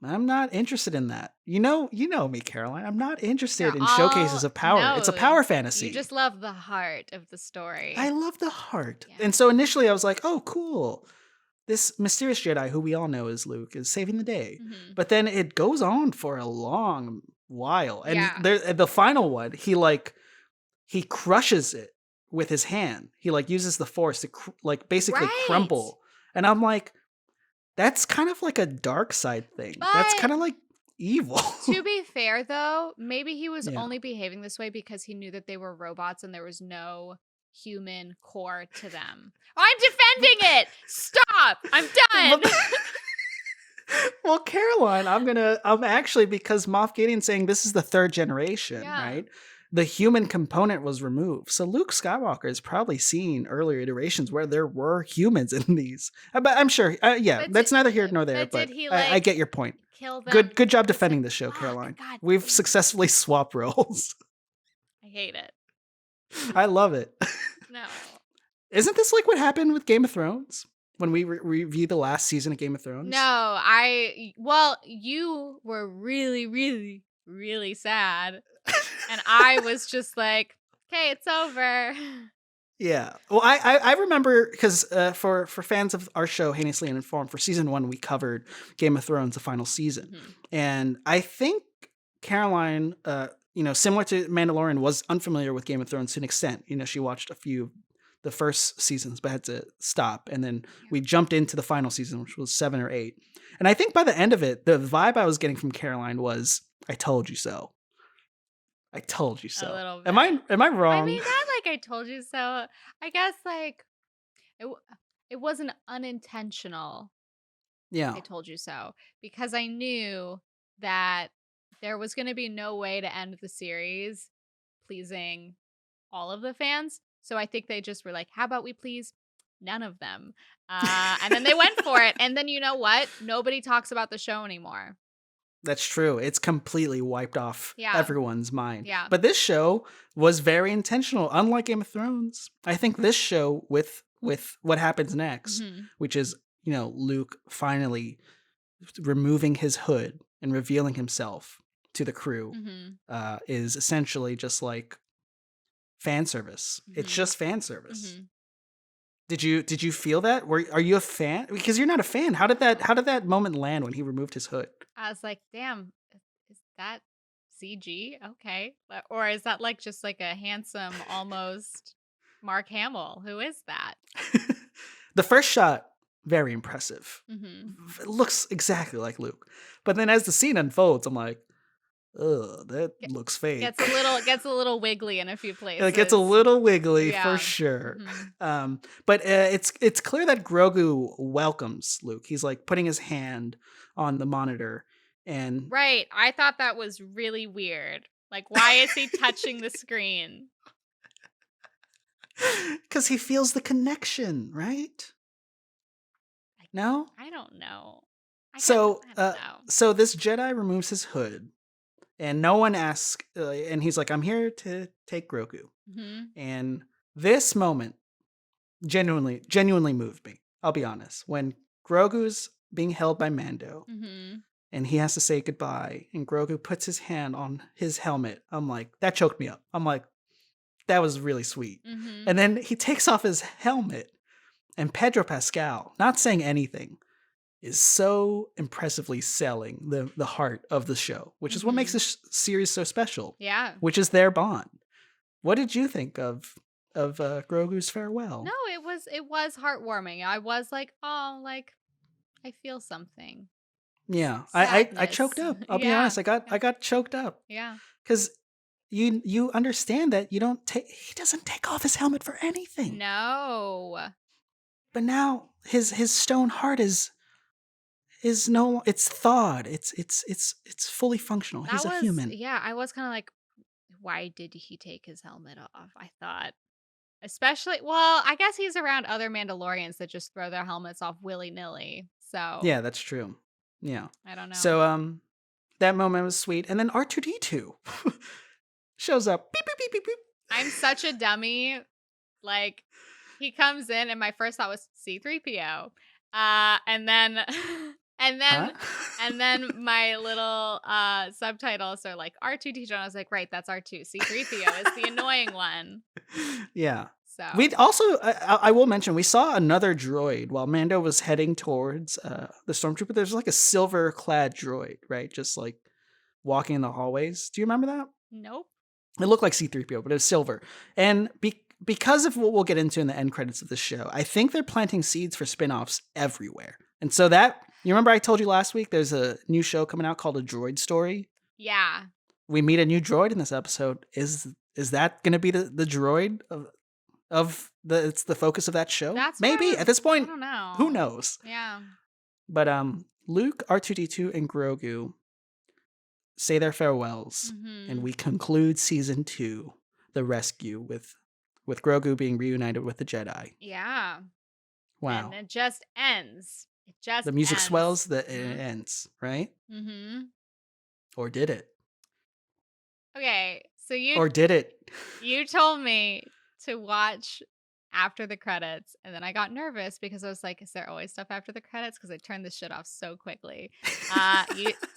I'm not interested in that. You know me, Caroline. I'm not interested in showcases of power. It's a power fantasy. You just love the heart of the story. I love the heart. Yeah. And so initially I was like, oh, cool. This mysterious Jedi, who we all know is Luke, is saving the day. Mhm. But then it goes on for a long while. And Yeah. the final one, he crushes it with his hand. He like uses the Force to basically Right. crumble. And I'm like, that's kind of like a dark side thing. That's But- kind of like evil. To be fair, though, maybe he was Yeah. only behaving this way because he knew that they were robots and there was no human core to them. I'm defending it. Stop. I'm done. Well, Caroline, I'm actually, because Moff Gideon's saying this is the third generation, Yeah. right? The human component was removed. So Luke Skywalker has probably seen earlier iterations where there were humans in these. But I'm sure, But that's did- neither here nor there, but but did he, I like, get your point. Kill them. Good job defending the show, Fuck, Caroline. God We've damn. successfully swapped roles. hate it. I love it. No. Isn't this like what happened with Game of Thrones? When we review the last season of Game of Thrones? No, well, you were really, really, really sad. And I was just like, okay, it's over. Yeah. Well, I remember because for fans of our show, Heinously Uninformed, for season 1, we covered Game of Thrones, the final season. Mhm. And I think Caroline, similar to Mandalorian, was unfamiliar with Game of Thrones to an extent. She watched a few the first seasons, but had to stop. And then we jumped into the final season, which was 7 or 8. And I think by the end of it, the vibe I was getting from Caroline was, I told you so. I told you A so. little Am I bit. wrong? I mean, not like I told you so. I guess like it w- it wasn't unintentional. Yeah. I told you so because I knew that there was going to be no way to end the series pleasing all of the fans. So I think they just were like, how about we please none of them? And then they went for it. And then you know what? Nobody talks about the show anymore. That's true. It's completely wiped off Yeah. everyone's mind. Yeah. But this show was very intentional. Unlike Game of Thrones, I think this show with what happens next, Mhm. which is, Luke finally removing his hood and revealing himself to the crew, Mhm. is essentially just like fan service. It's Mhm. just fan service. Mhm. Did you feel that? Are you a fan? Because you're not a fan. How did that moment land when he removed his hood? I was like, damn, is that CG? Okay. Or is that like just like a handsome, almost Mark Hamill? Who is that? The first shot, very impressive. Mhm. It looks exactly like Luke. But then as the scene unfolds, I'm like, ugh, that looks fake. Gets a little wiggly in a few places. It gets a little wiggly Yeah. for sure. Mhm. But it's clear that Grogu welcomes Luke. He's like putting his hand on the monitor and Right. I thought that was really weird. Like, why is he touching the screen? because he feels the connection, right? No? I don't know. So, I don't know. so this Jedi removes his hood, and no one asks, and he's like, "I'm here to take Grogu." Mhm. And this moment genuinely moved me. I'll be honest. When Grogu's being held by Mando, Mhm. and he has to say goodbye, and Grogu puts his hand on his helmet, I'm like, that choked me up. I'm like, that was really sweet. Mhm. And then he takes off his helmet, and Pedro Pascal, not saying anything, is so impressively selling the heart of the show, which is what makes this series so special. Yeah. Which is their bond. What did you think of Grogu's farewell? No, it was heartwarming. I was like, oh, like I feel something. Yeah, I choked Sadness. up. I'll be Yeah. honest. I got choked up Yeah. because you understand that he doesn't take off his helmet for anything. No. But now his stone heart is no, it's thawed. It's fully functional. That He's a was human. yeah, I was kind of like, why did he take his helmet off? I thought. Especially, well, I guess he's around other Mandalorians that just throw their helmets off willy-nilly. So, Yeah, that's true. Yeah. I don't know. So that moment was sweet, and then R2D2 shows up. Beep beep beep beep beep. I'm such a dummy. Like, he comes in, and my first thought was C3PO. And then, and then, Huh? and then my little subtitles are like R2D2. And I was like, right, that's R2. C3PO is the annoying one. Yeah. So, We also, I will mention, we saw another droid while Mando was heading towards the stormtrooper. There's like a silver-clad droid, right? Just like walking in the hallways. Do you remember that? nope. It looked like C-3PO, but it was silver. And because of what we'll get into in the end credits of the show, I think they're planting seeds for spin-offs everywhere. And so you remember I told you last week there's a new show coming out called A Droid Story? Yeah. We meet a new droid in this episode. Is that going to be the droid it's the focus of that show? That's Maybe at this I point, don't know. who knows? Yeah. But Luke, R2D2, and Grogu say their farewells, and we conclude season 2, the rescue, with Grogu being reunited with the Jedi. Yeah. Wow. And it just ends. It just The music ends. swells, it ends, right? Mm-hmm. Or did it? Okay, So Or did it? you told me to watch after the credits, and then I got nervous because I was like, "Is there always stuff after the credits?" Because I turned this shit off so quickly.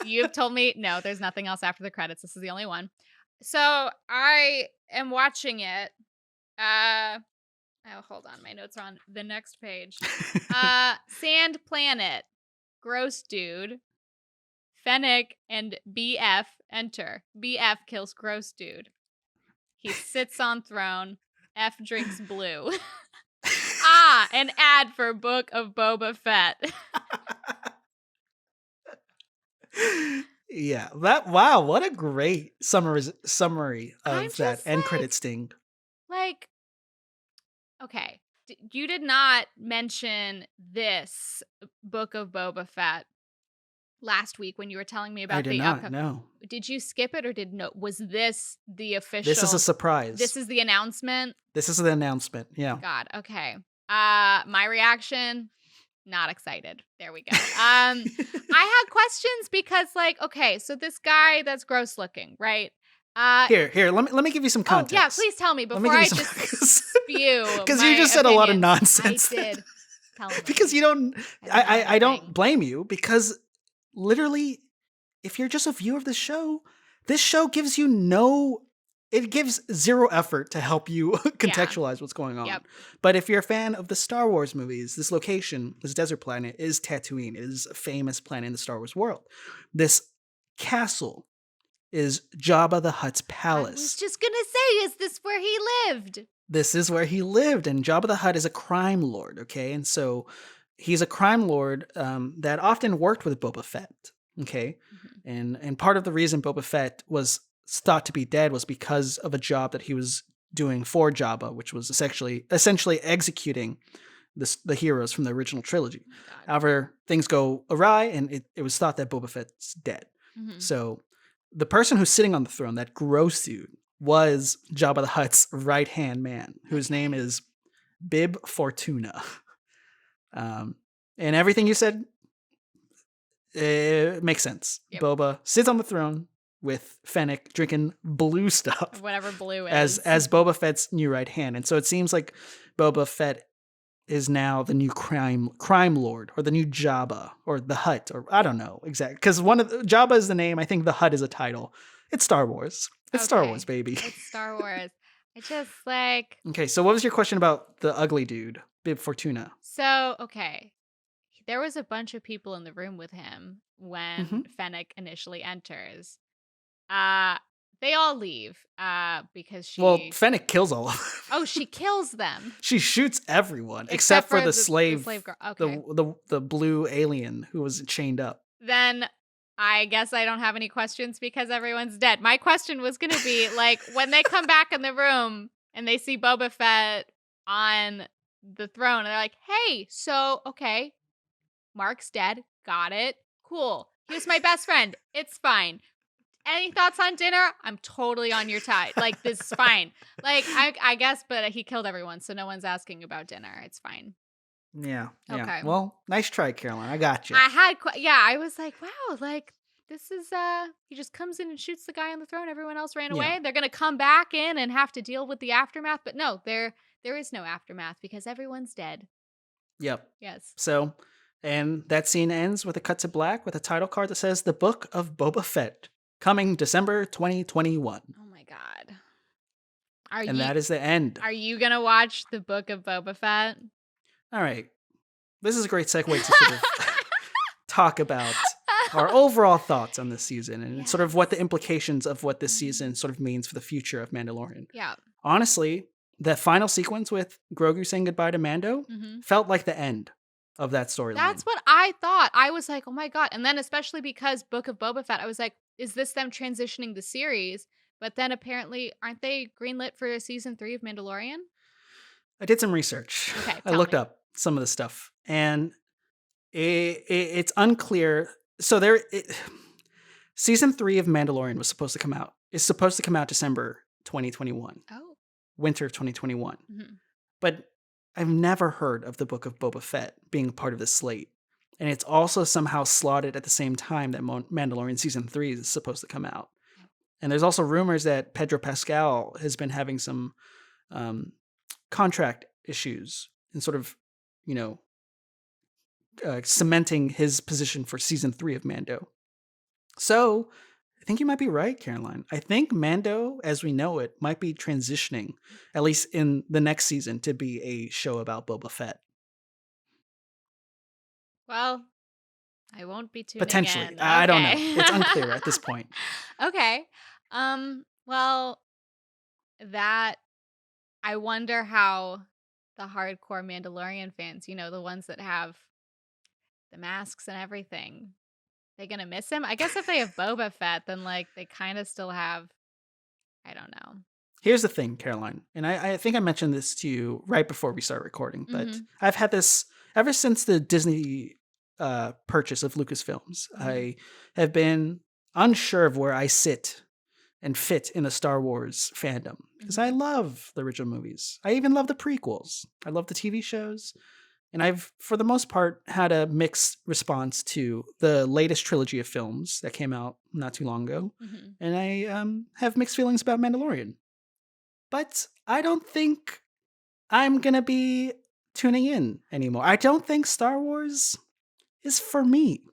You've told me no, there's nothing else after the credits. This is the only one. So I am watching it. Oh, hold on, my notes are on the next page. Sand Planet, gross dude. Fennec and BF enter. BF kills gross dude. He sits on throne. F drinks blue. An ad for Book of Boba Fett. Yeah. Wow, what a great summary I'm of that just end credit sting. like, okay, you did not mention this Book of Boba Fett last week when you were telling me I about did the not, outcome. no. Did you skip it or was this the official? This is a surprise. This is the announcement? This is the announcement, yeah. God, okay. My reaction, not excited. There we go. I had questions because, like, okay, so this guy that's gross looking, right? Here, let me give you some context. Oh, yeah, please tell me before I just spew. Because you just said a lot of nonsense. I did. Tell me. Because you don't, I don't blame you, because literally, if you're just a viewer of this show gives you it gives zero effort to help you contextualize what's going on. Yep. But if you're a fan of the Star Wars movies, this location, this desert planet, is Tatooine. It is a famous planet in the Star Wars world. This castle is Jabba the Hutt's palace. I was just gonna say, is this where he lived? This is where he lived, and Jabba the Hutt is a crime lord, okay? And so he's a crime lord that often worked with Boba Fett, okay? Mm-hmm. And part of the reason Boba Fett was thought to be dead was because of a job that he was doing for Jabba, which was essentially executing the heroes from the original trilogy. However, things go awry, and it was thought that Boba Fett's dead. Mm-hmm. So the person who's sitting on the throne, that gross dude, was Jabba the Hutt's right-hand man, whose name is Bib Fortuna. And everything you said, it makes sense. Yep. Boba sits on the throne with Fennec drinking blue stuff. Whatever blue is. As Boba Fett's new right hand. And so it seems like Boba Fett is now the new crime lord, or the new Jabba, or the Hutt, or I don't know exactly. Because Jabba is the name. I think the Hutt is a title. It's Star Wars. It's Star Wars, baby. It's Star Wars. I just like... Okay, so what was your question about the ugly dude, Bib Fortuna? So, okay. There was a bunch of people in the room with him when Fennec initially enters. They all leave because she... Well, Fennec kills all of them. Oh, she kills them. She shoots everyone except for the slave girl. Okay. the blue alien who was chained up. Then I guess I don't have any questions because everyone's dead. My question was going to be, like, when they come back in the room and they see Boba Fett on the throne, and they're like, hey, so, okay, Mark's dead. Got it. Cool. He was my best friend. It's fine. Any thoughts on dinner? I'm totally on your side. Like, this is fine. Like, I guess, but he killed everyone, so no one's asking about dinner. It's fine. Yeah. Okay. Well, nice try, Caroline. I got you. I was like, wow, like, this is, he just comes in and shoots the guy on the throne. Everyone else ran away. They're going to come back in and have to deal with the aftermath. But no, there is no aftermath because everyone's dead. Yep. Yes. So, and that scene ends with a cut to black with a title card that says The Book of Boba Fett, coming December 2021. Oh my God. That is the end. Are you going to watch The Book of Boba Fett? All right. This is a great segue to sort of talk about our overall thoughts on this season and sort of what the implications of what this season sort of means for the future of Mandalorian. Yeah. Honestly, that final sequence with Grogu saying goodbye to Mando felt like the end of that storyline. That's what I thought. I was like, oh my God. And then especially because Book of Boba Fett, I was like, is this them transitioning the series? But then apparently, aren't they greenlit for season 3 of Mandalorian? I did some research. Okay, I looked up some of the stuff, and it's unclear. So season 3 of Mandalorian was supposed to come out. It's supposed to come out December 2021. Oh. Winter of 2021. Mm-hmm. But I've never heard of the Book of Boba Fett being part of this slate. And it's also somehow slotted at the same time that Mandalorian season 3 is supposed to come out. And there's also rumors that Pedro Pascal has been having some contract issues and sort of, you know, cementing his position for season 3 of Mando. So I think you might be right, Caroline. I think Mando, as we know it, might be transitioning, at least in the next season, to be a show about Boba Fett. Well, I won't be tuning Potentially. in. I don't know. Okay. It's unclear at this point. Okay. Well, that I wonder how the hardcore Mandalorian fans, the ones that have the masks and everything, they gonna miss him? I guess if they have Boba Fett, then like they kind of still have. I don't know. Here's the thing, Caroline, and I think I mentioned this to you right before we start recording, but Mhm. I've had this ever since the Disney purchase of Lucasfilms. Mhm. I have been unsure of where I sit and fit in the Star Wars fandom because I Mhm. love the original movies. I even love the prequels. I love the TV shows. And I've, for the most part, had a mixed response to the latest trilogy of films that came out not too long ago. Mhm. And I have mixed feelings about Mandalorian. But I don't think I'm going to be tuning in anymore. I don't think Star Wars is for me.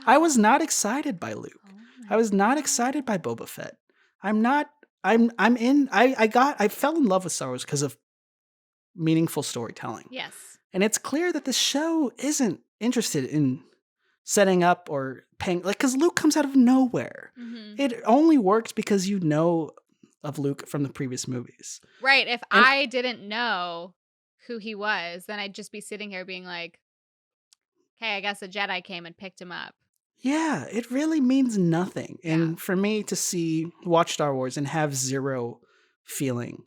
I was not excited by Luke. Oh I my was not god. excited by Boba Fett. I'm not I fell in love with Star Wars because of meaningful storytelling. Yes. And it's clear that the show isn't interested in setting up or paying cuz Luke comes out of nowhere. Mhm. It only works because you know of Luke from the previous movies. Right, if And I didn't know who he was, then I'd just be sitting here being like, "Okay, I guess a Jedi came and picked him up." yeah, it really means nothing. Yeah. And for me to watch Star Wars and have zero feeling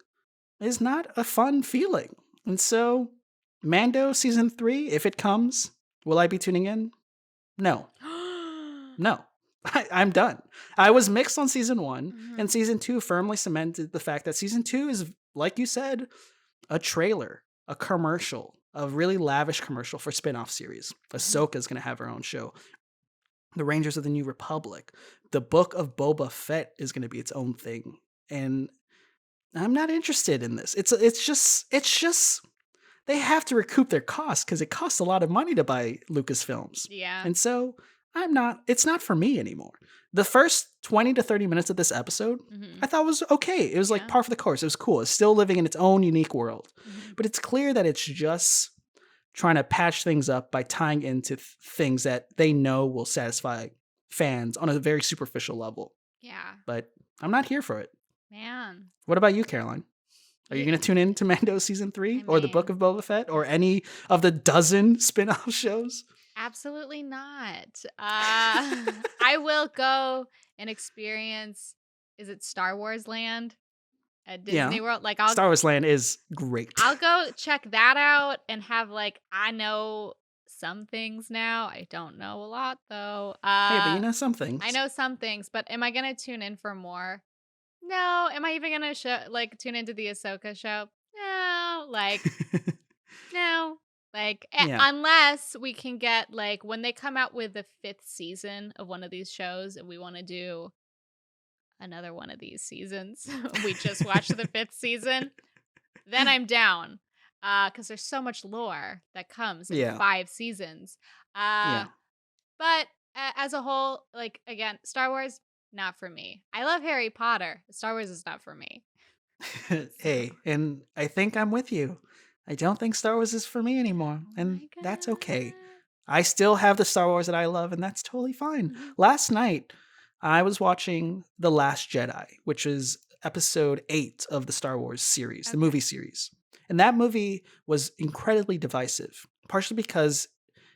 is not a fun feeling. And so, Mando season 3, if it comes, will I be tuning in? No. No. I'm done. I was mixed on season 1, and Mhm. season 2 firmly cemented the fact that season 2 is, like you said, a trailer, a commercial, a really lavish commercial for spin-off series. Mhm. Ahsoka's going to have her own show. The Rangers of the New Republic. The Book of Boba Fett is going to be its own thing. And I'm not interested in this. It's just they have to recoup their costs because it costs a lot of money to buy Lucasfilms. Yeah. And so it's not for me anymore. The first 20 to 30 minutes of this episode, I Mhm. thought was okay. It was like Yeah. par for the course. It was cool. It's still living in its own unique world. Mhm. But it's clear that it's just trying to patch things up by tying into things that they know will satisfy fans on a very superficial level. Yeah. But I'm not here for it. Man. What about you, Caroline? Are you Yeah, going to tune in to Mando season 3 I or the Book mean, of Boba Fett or any of the dozen spin-off shows? absolutely not. I will go and experience, is it Star Wars Land at Yeah. Disney World? Like I'll Star Wars Land is great. I'll go check that out and have like I know some things now. I don't know a lot though. Hey, but you know some I things. know some things, but am I gonna tune in for more? No. Am I even gonna tune into the Ahsoka show? No. Like no. Like Yeah. unless we can get like when they come out with the 5th season of one of these shows and we want to do another one of these seasons. We just watched the 5th season. Then I'm down. Cuz there's so much lore that comes in Yeah. 5 seasons. Uh Yeah. but as a whole, like again, Star Wars not for me. I love Harry Potter. Star Wars is not for me. So, Hey, and I think I'm with you. I don't think Star Wars is for me anymore, oh and my that's okay. god. I still have the Star Wars that I love, and that's totally fine. Mhm. Last night, I was watching The Last Jedi, which is episode 8 of the Star Wars series, the Okay. movie series. And that movie was incredibly divisive, partially because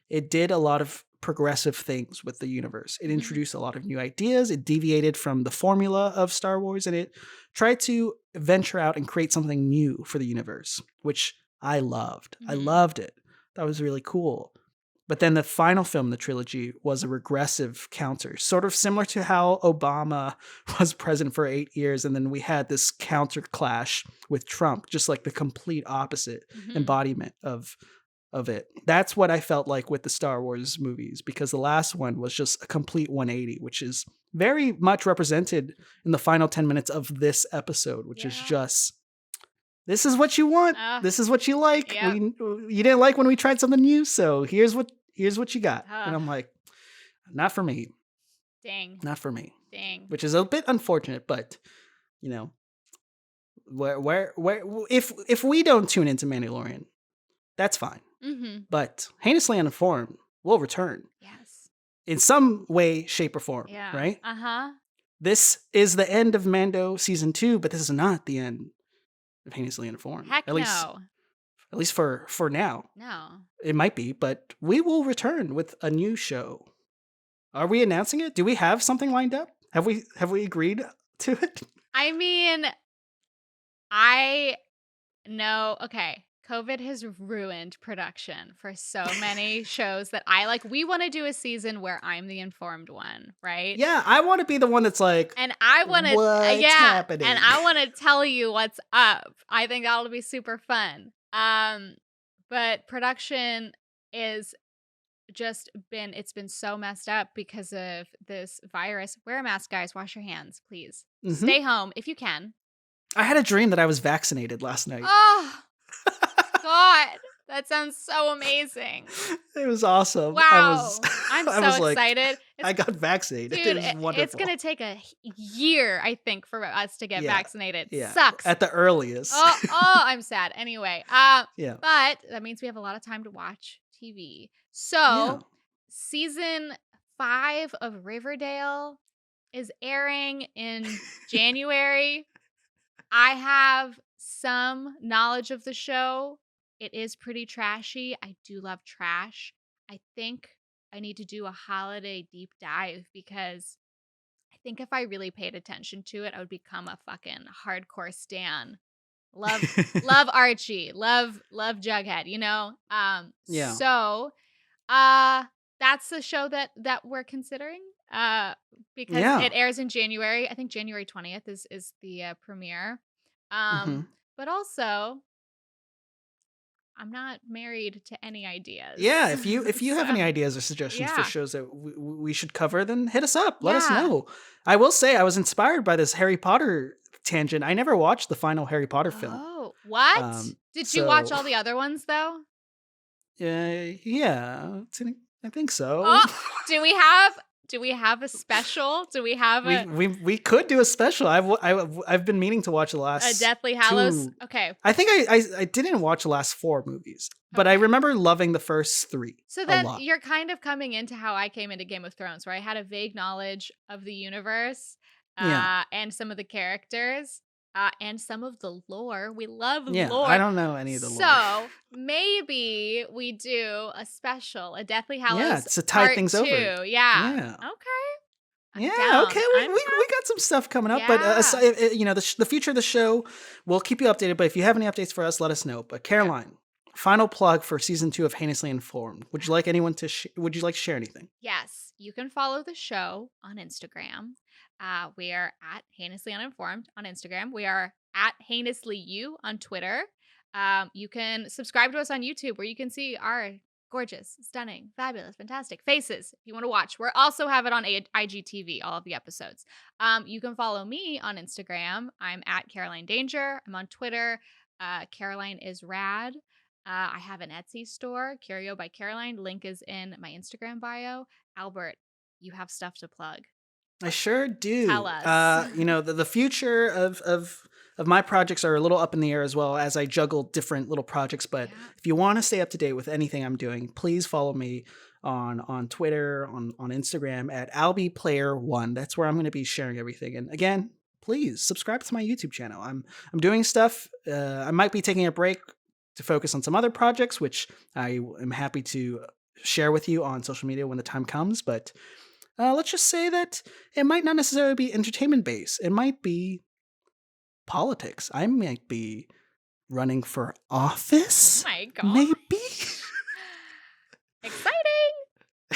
it did a lot of progressive things with the universe. It Mhm. introduced a lot of new ideas, it deviated from the formula of Star Wars, and it tried to venture out and create something new for the universe, which I loved. I Mhm. loved it. That was really cool. But then the final film in the trilogy was a regressive counter, sort of similar to how Obama was president for 8 years, and then we had this counter clash with Trump, just like the complete opposite Mhm. embodiment of it. That's what I felt like with the Star Wars movies, because the last one was just a complete 180, which is very much represented in the final 10 minutes of this episode, which is Yeah. just, this is what you want. This is what you like. Yep. You didn't like when we tried something new, so here's what you got. And Ugh. I'm like, not for me. Dang. Not for me. Dang. Which is a bit unfortunate, but you know, where if we don't tune into Mandalorian, that's fine. Mm-hmm. But Heinously Uninformed will return Yes. in some way, shape, or form. Yeah. Right? Uh-huh. This is the end of Mando season 2, but this is not the end of Heinously Uninformed. Heck at least, no. At least for now. No. It might be, but we will return with a new show. Are we announcing it? Do we have something lined up? Have we agreed to it? I mean, I know, okay, COVID has ruined production for so many shows that I like. We want to do a season where I'm the informed one, right? Yeah, I want to be the one that's like, and I want to, what's happening? and I want to tell you what's up. I think that'll be super fun. But production is it's been so messed up because of this virus. Wear a mask, guys. Wash your hands, please. Mhm. Stay home if you can. I had a dream that I was vaccinated last night. Oh, God. That sounds so amazing. It was awesome. Wow. I'm I was so like, excited. I got vaccinated. Dude, it was wonderful. it's going to take a year, I think, for us to get vaccinated. Yeah. Sucks. At the earliest. Oh, I'm sad. Anyway, yeah. But that means we have a lot of time to watch TV. So, season 5 of Riverdale is airing in January. I have some knowledge of the show. It is pretty trashy. I do love trash. I think I need to do a holiday deep dive because I think if I really paid attention to it, I would become a fucking hardcore stan. Love Archie. Love Jughead, you know? Yeah. So that's the show that we're considering. Because it airs in January. I think January 20th is the premiere. But also, I'm not married to any ideas. Yeah, if you have any ideas or suggestions for shows that we should cover, then hit us up. Let us know. I will say I was inspired by this Harry Potter tangent. I never watched the final Harry Potter film. Oh, what? Did you watch all the other ones though? Yeah, I think so. Oh, do we have a special? Do we have we could do a special. I've been meaning to watch the last a Deathly Hallows? 2. Okay. I think I didn't watch the last 4 movies, but I remember loving the first 3. So then you're kind of coming into how I came into Game of Thrones, where I had a vague knowledge of the universe, and some of the characters, and some of the lore. We love lore. I don't know any of the lore. So maybe we do a special, a Deathly Hallows. Yeah, to tie things over. Yeah. Okay. I'm yeah. down. Okay. We got some stuff coming up, but the future of the show, we'll keep you updated. But if you have any updates for us, let us know. But Caroline, final plug for season 2 of Heinously Informed. Would you like anyone to? Would you like to share anything? Yes, you can follow the show on Instagram. We are at Heinously Uninformed on Instagram. We are at HEINOUSLYU on Twitter. You can subscribe to us on YouTube, where you can see our gorgeous, stunning, fabulous, fantastic faces if you want to watch. We also have it on IGTV, all of the episodes. You can follow me on Instagram. I'm at Caroline Danger. I'm on Twitter. Caroline is rad. I have an Etsy store, Curio by Caroline. Link is in my Instagram bio. Albert, you have stuff to plug. I sure do. Tell us. The future of my projects are a little up in the air as well, as I juggle different little projects. But if you want to stay up to date with anything I'm doing, please follow me on Twitter, on Instagram at AlbiPlayer1. That's where I'm going to be sharing everything. And again, please subscribe to my YouTube channel. I'm doing stuff. I might be taking a break to focus on some other projects, which I am happy to share with you on social media when the time comes. But let's just say that it might not necessarily be entertainment based. It might be politics. I might be running for office. Oh my God. Maybe. Exciting.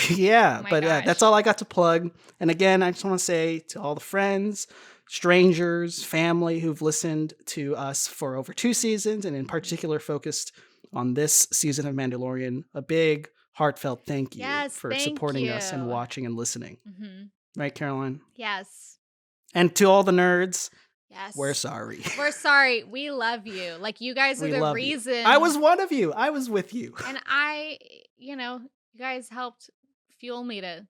Yeah, Oh but that's all I got to plug. And again, I just want to say to all the friends, strangers, family who've listened to us for over 2 seasons, and in particular focused on this season of Mandalorian, a big heartfelt thank you for supporting us and watching and listening. Mm-hmm. Right, Caroline? Yes. And to all the nerds, Yes. we're sorry. We're sorry. We love you. Like, you guys are We the love you. reason. I was one of you. I was with you. And you guys helped fuel me to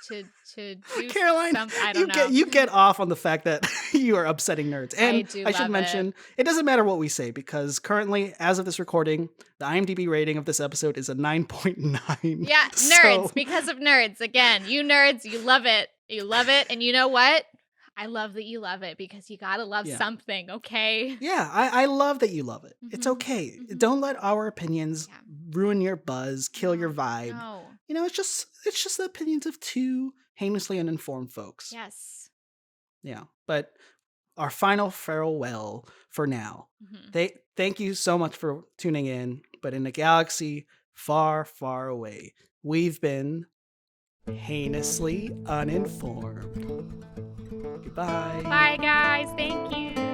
do Caroline, something. I don't know. you get off on the fact that you are upsetting nerds. And I do I should love mention, it doesn't matter what we say, because currently, as of this recording, the IMDb rating of this episode is a 9.9. Yeah, nerds, because of nerds. Again, you nerds, you love it. You love it. And you know what? I love that you love it, because you gotta love something, okay? Yeah, I love that you love it. It's okay. Don't let our opinions ruin your buzz, kill your vibe. No. It's just the opinions of two heinously uninformed folks. Yes. Yeah, but our final farewell for now. Thank you so much for tuning in. But in a galaxy far, far away, we've been heinously uninformed. Goodbye. Bye, guys. Thank you.